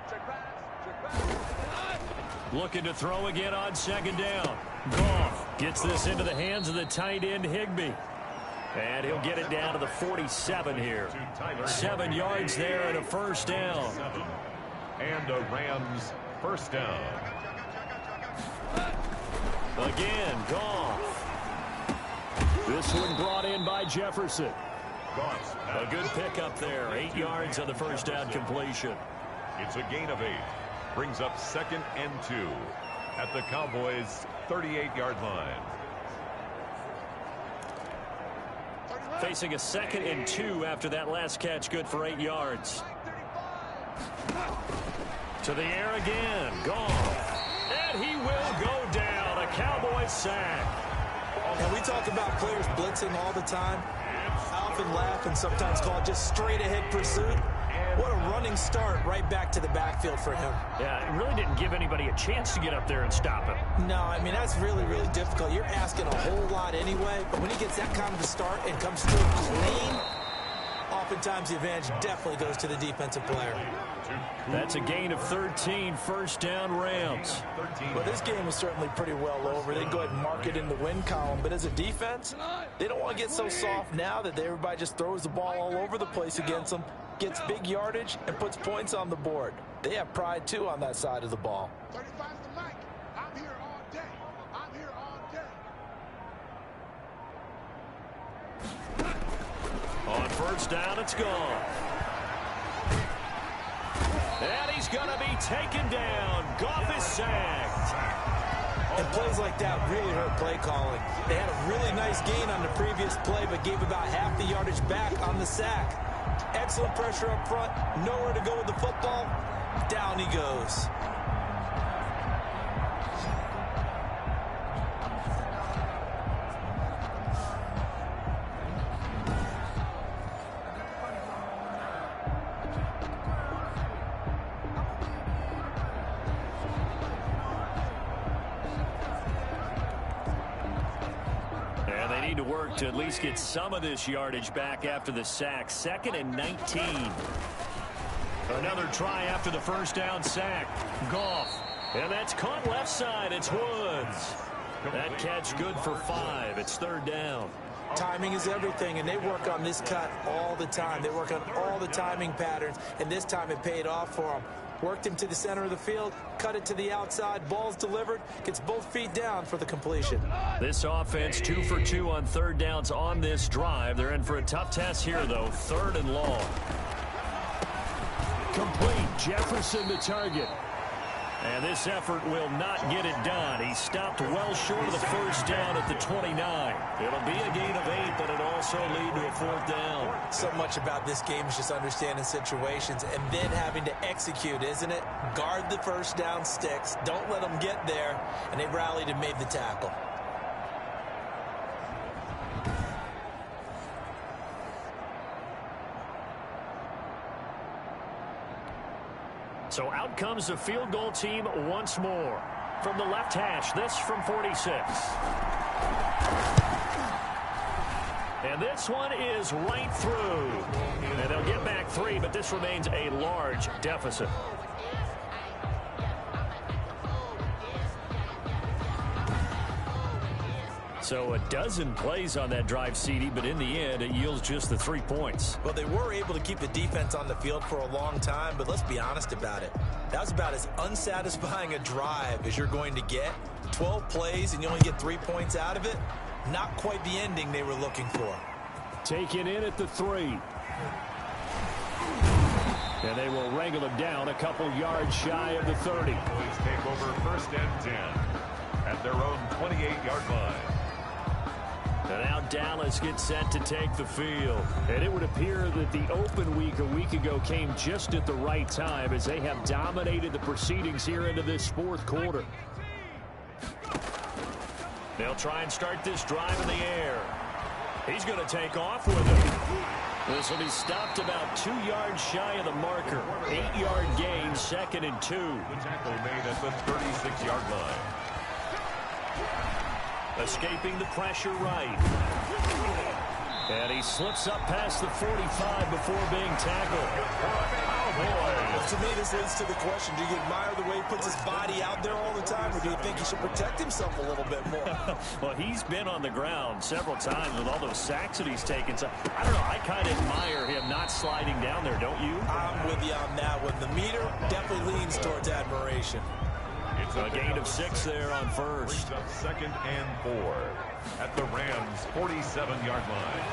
Check pass. Looking to throw again on 2nd down. Goff gets this into the hands of the tight end, Higbee. And he'll get it down to the 47 here. 7 yards there and a first down. And a Rams first down. Again, Goff. This one brought in by Jefferson. A good pickup there. 8 yards on the first down completion. It's a gain of 8. Brings up 2nd and 2 at the Cowboys' 38-yard line. Facing a 2nd and 2 after that last catch, good for 8 yards. To the air again, Goff. And he will go down. A Cowboys sack. And we talk about players blitzing all the time. I often laugh and sometimes call it just straight ahead pursuit. What a running start right back to the backfield for him. Yeah, it really didn't give anybody a chance to get up there and stop him. No, I mean, that's really, really difficult. You're asking a whole lot anyway, but when he gets that kind of a start and comes through clean, oftentimes the advantage definitely goes to the defensive player. That's a gain of 13, first down Rams. Well, this game is certainly pretty well over. They go ahead and mark it in the win column, but as a defense, they don't want to get so soft now that everybody just throws the ball all over the place against them, gets big yardage, and puts points on the board. They have pride, too, on that side of the ball. 35 to Mike. I'm here all day. On first down, it's gone. And he's going to be taken down. Goff is sacked. And plays like that really hurt play calling. They had a really nice gain on the previous play, but gave about half the yardage back on the sack. Excellent pressure up front. Nowhere to go with the football. Down he goes. To work to at least get some of this yardage back after the sack. 2nd and 19. Another try after the first down sack. Goff. And that's caught left side. It's Woods. That catch good for 5. It's 3rd down. Timing is everything, and they work on this cut all the time. They work on all the timing patterns, and this time it paid off for them. Worked him to the center of the field, cut it to the outside, ball's delivered, gets both feet down for the completion. This offense 2 for 2 on third downs on this drive. They're in for a tough test here, though. 3rd and long. Complete. Jefferson the target. And this effort will not get it done. He stopped well short of the first down at the 29. It'll be a gain of 8, but it'll also lead to a 4th down. So much about this game is just understanding situations and then having to execute, isn't it? Guard the first down sticks. Don't let them get there. And they rallied and made the tackle. So out comes the field goal team once more. From the left hash, this from 46. And this one is right through. And they'll get back 3, but this remains a large deficit. So a dozen plays on that drive, CD, but in the end, it yields just the 3 points. Well, they were able to keep the defense on the field for a long time, but let's be honest about it. That was about as unsatisfying a drive as you're going to get. 12 plays and you only get 3 points out of it. Not quite the ending they were looking for. Taken in at the 3. And they will wrangle him down a couple yards shy of the 30. Boys take over 1st and 10 at their own 28-yard line. And now Dallas gets set to take the field. And it would appear that the open week a week ago came just at the right time as they have dominated the proceedings here into this 4th quarter. They'll try and start this drive in the air. He's going to take off with it. This will be stopped about 2 yards shy of the marker. 8-yard gain, 2nd and 2. The tackle made at the 36-yard line. Escaping the pressure right. And he slips up past the 45 before being tackled. Well, to me, this leads to the question, do you admire the way he puts his body out there all the time, or do you think he should protect himself a little bit more? Well, he's been on the ground several times with all those sacks that he's taken. So, I don't know, I kind of admire him not sliding down there, don't you? I'm with you on that one. The meter definitely leans towards admiration. It's a gain of 6 there on first. 2nd and 4 at the Rams' 47-yard line.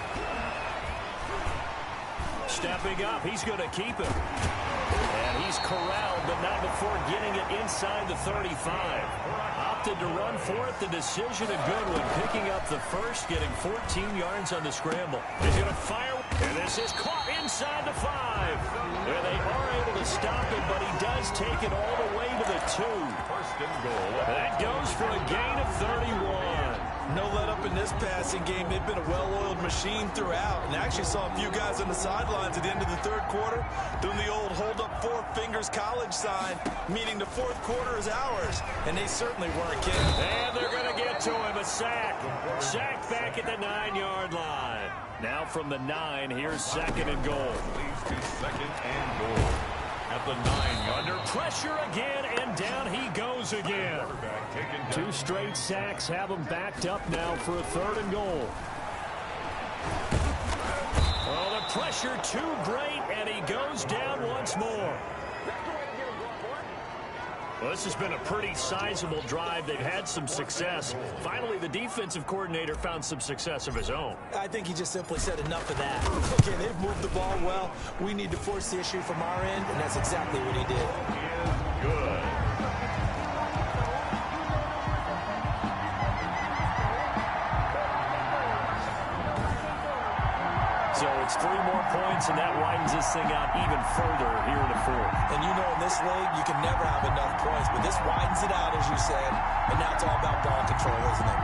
Stepping up, he's going to keep it. And he's corralled, but not before getting it inside the 35. Opted to run for it. The decision a good one. Picking up the first, getting 14 yards on the scramble. He's going to fire, and this is caught inside the 5. Where they are able to stop it, but he does take it all the way to the 2. 1st and goal. That goes for a gain of 31. No let up in this passing game. They've been a well-oiled machine throughout. And actually saw a few guys on the sidelines at the end of the 3rd quarter doing the old hold up 4 fingers college sign, meaning the 4th quarter is ours. And they certainly weren't kidding. And they're going to get to him. A sack. Sack back at the 9-yard line. Now from the 9, here's 2nd and goal. Leads to 2nd and goal at the 9-yard. Under pressure again, and down he goes again. 2 straight sacks have him backed up now for a 3rd and goal. Oh, the pressure too great, and he goes down once more. Well, this has been a pretty sizable drive. They've had some success. Finally, the defensive coordinator found some success of his own. I think he just simply said enough of that. Okay, they've moved the ball well. We need to force the issue from our end, and that's exactly what he did. Good. So it's 3 more points, and that widens this thing out even further here in the 4th. And you know in this league, you can never have enough points, but this widens it out, as you said, and now it's all about ball control, isn't it?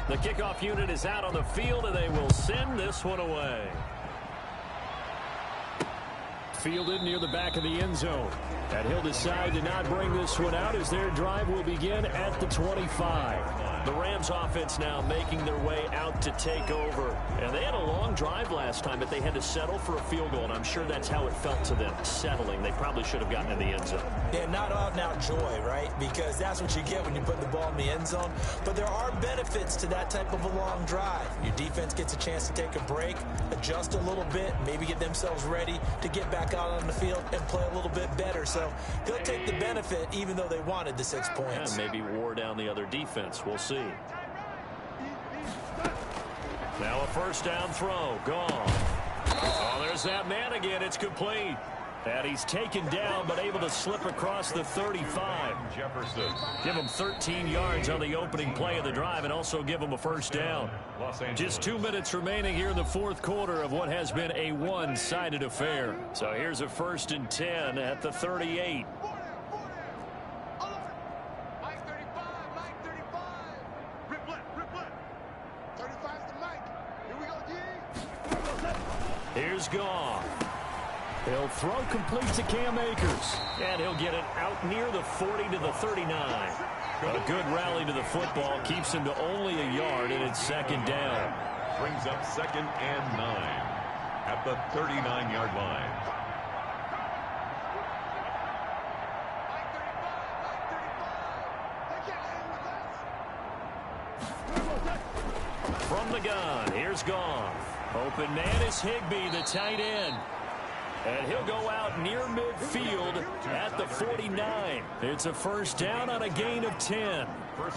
The kickoff unit is out on the field, and they will send this one away. Fielded near the back of the end zone. And he'll decide to not bring this one out as their drive will begin at the 25. The Rams offense now making their way out to take over. And they had a long drive last time, but they had to settle for a field goal, and I'm sure that's how it felt to them, settling. They probably should have gotten in the end zone. Yeah, not out and out joy, right? Because that's what you get when you put the ball in the end zone. But there are benefits to that type of a long drive. Your defense gets a chance to take a break, adjust a little bit, maybe get themselves ready to get back out on the field and play a little bit better. So they'll take the benefit even though they wanted the 6 points. Yeah, maybe wore down the other defense. We'll see. Now a first down throw. Gone. Oh, there's that man again. It's complete. And he's taken down but able to slip across the 35. Jefferson. Give him 13 yards on the opening play of the drive and also give him a first down. Just 2 minutes remaining here in the fourth quarter of what has been a one-sided affair. So here's a 1st and 10 at the 38. Mike 35, Mike 35. Rip left. 35's the Mike. Here we go, G. Here's Goff. He'll throw complete to Cam Akers. And he'll get it out near the 40 to the 39. But a good rally to the football keeps him to only a yard, and it's 2nd down. Brings up 2nd and 9 at the 39-yard line. From the gun, here's Goff. Open man is Higbee, the tight end. And he'll go out near midfield at the 49. It's a first down on a gain of 10.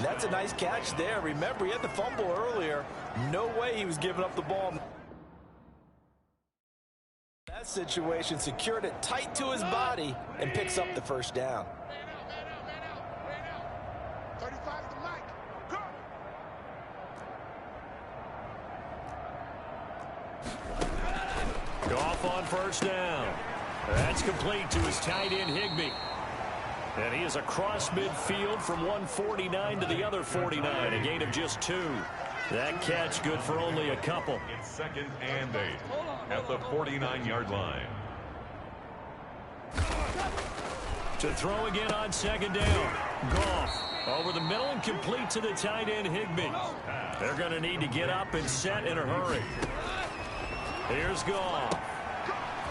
That's a nice catch there. Remember, he had the fumble earlier. No way he was giving up the ball. That situation secured it tight to his body and picks up the first down. Man out. 35's the Mike. Go. Goff on first down. That's complete to his tight end, Higbee. And he is across midfield from 149 to the other 49, a gain of just 2. That catch good for only a couple. It's 2nd and 8 at the 49-yard line. To throw again on 2nd down. Goff over the middle and complete to the tight end, Higbee. They're going to need to get up and set in a hurry. Here's Goff.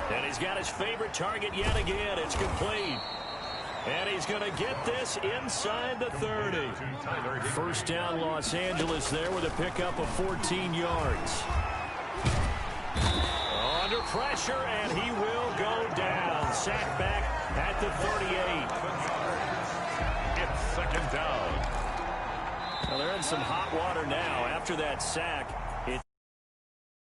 And he's got his favorite target yet again. It's complete. And he's going to get this inside the 30. First down, Los Angeles there with a pickup of 14 yards. Under pressure, and he will go down. Sacked back at the 38. It's 2nd down. Well, they're in some hot water now after that sack.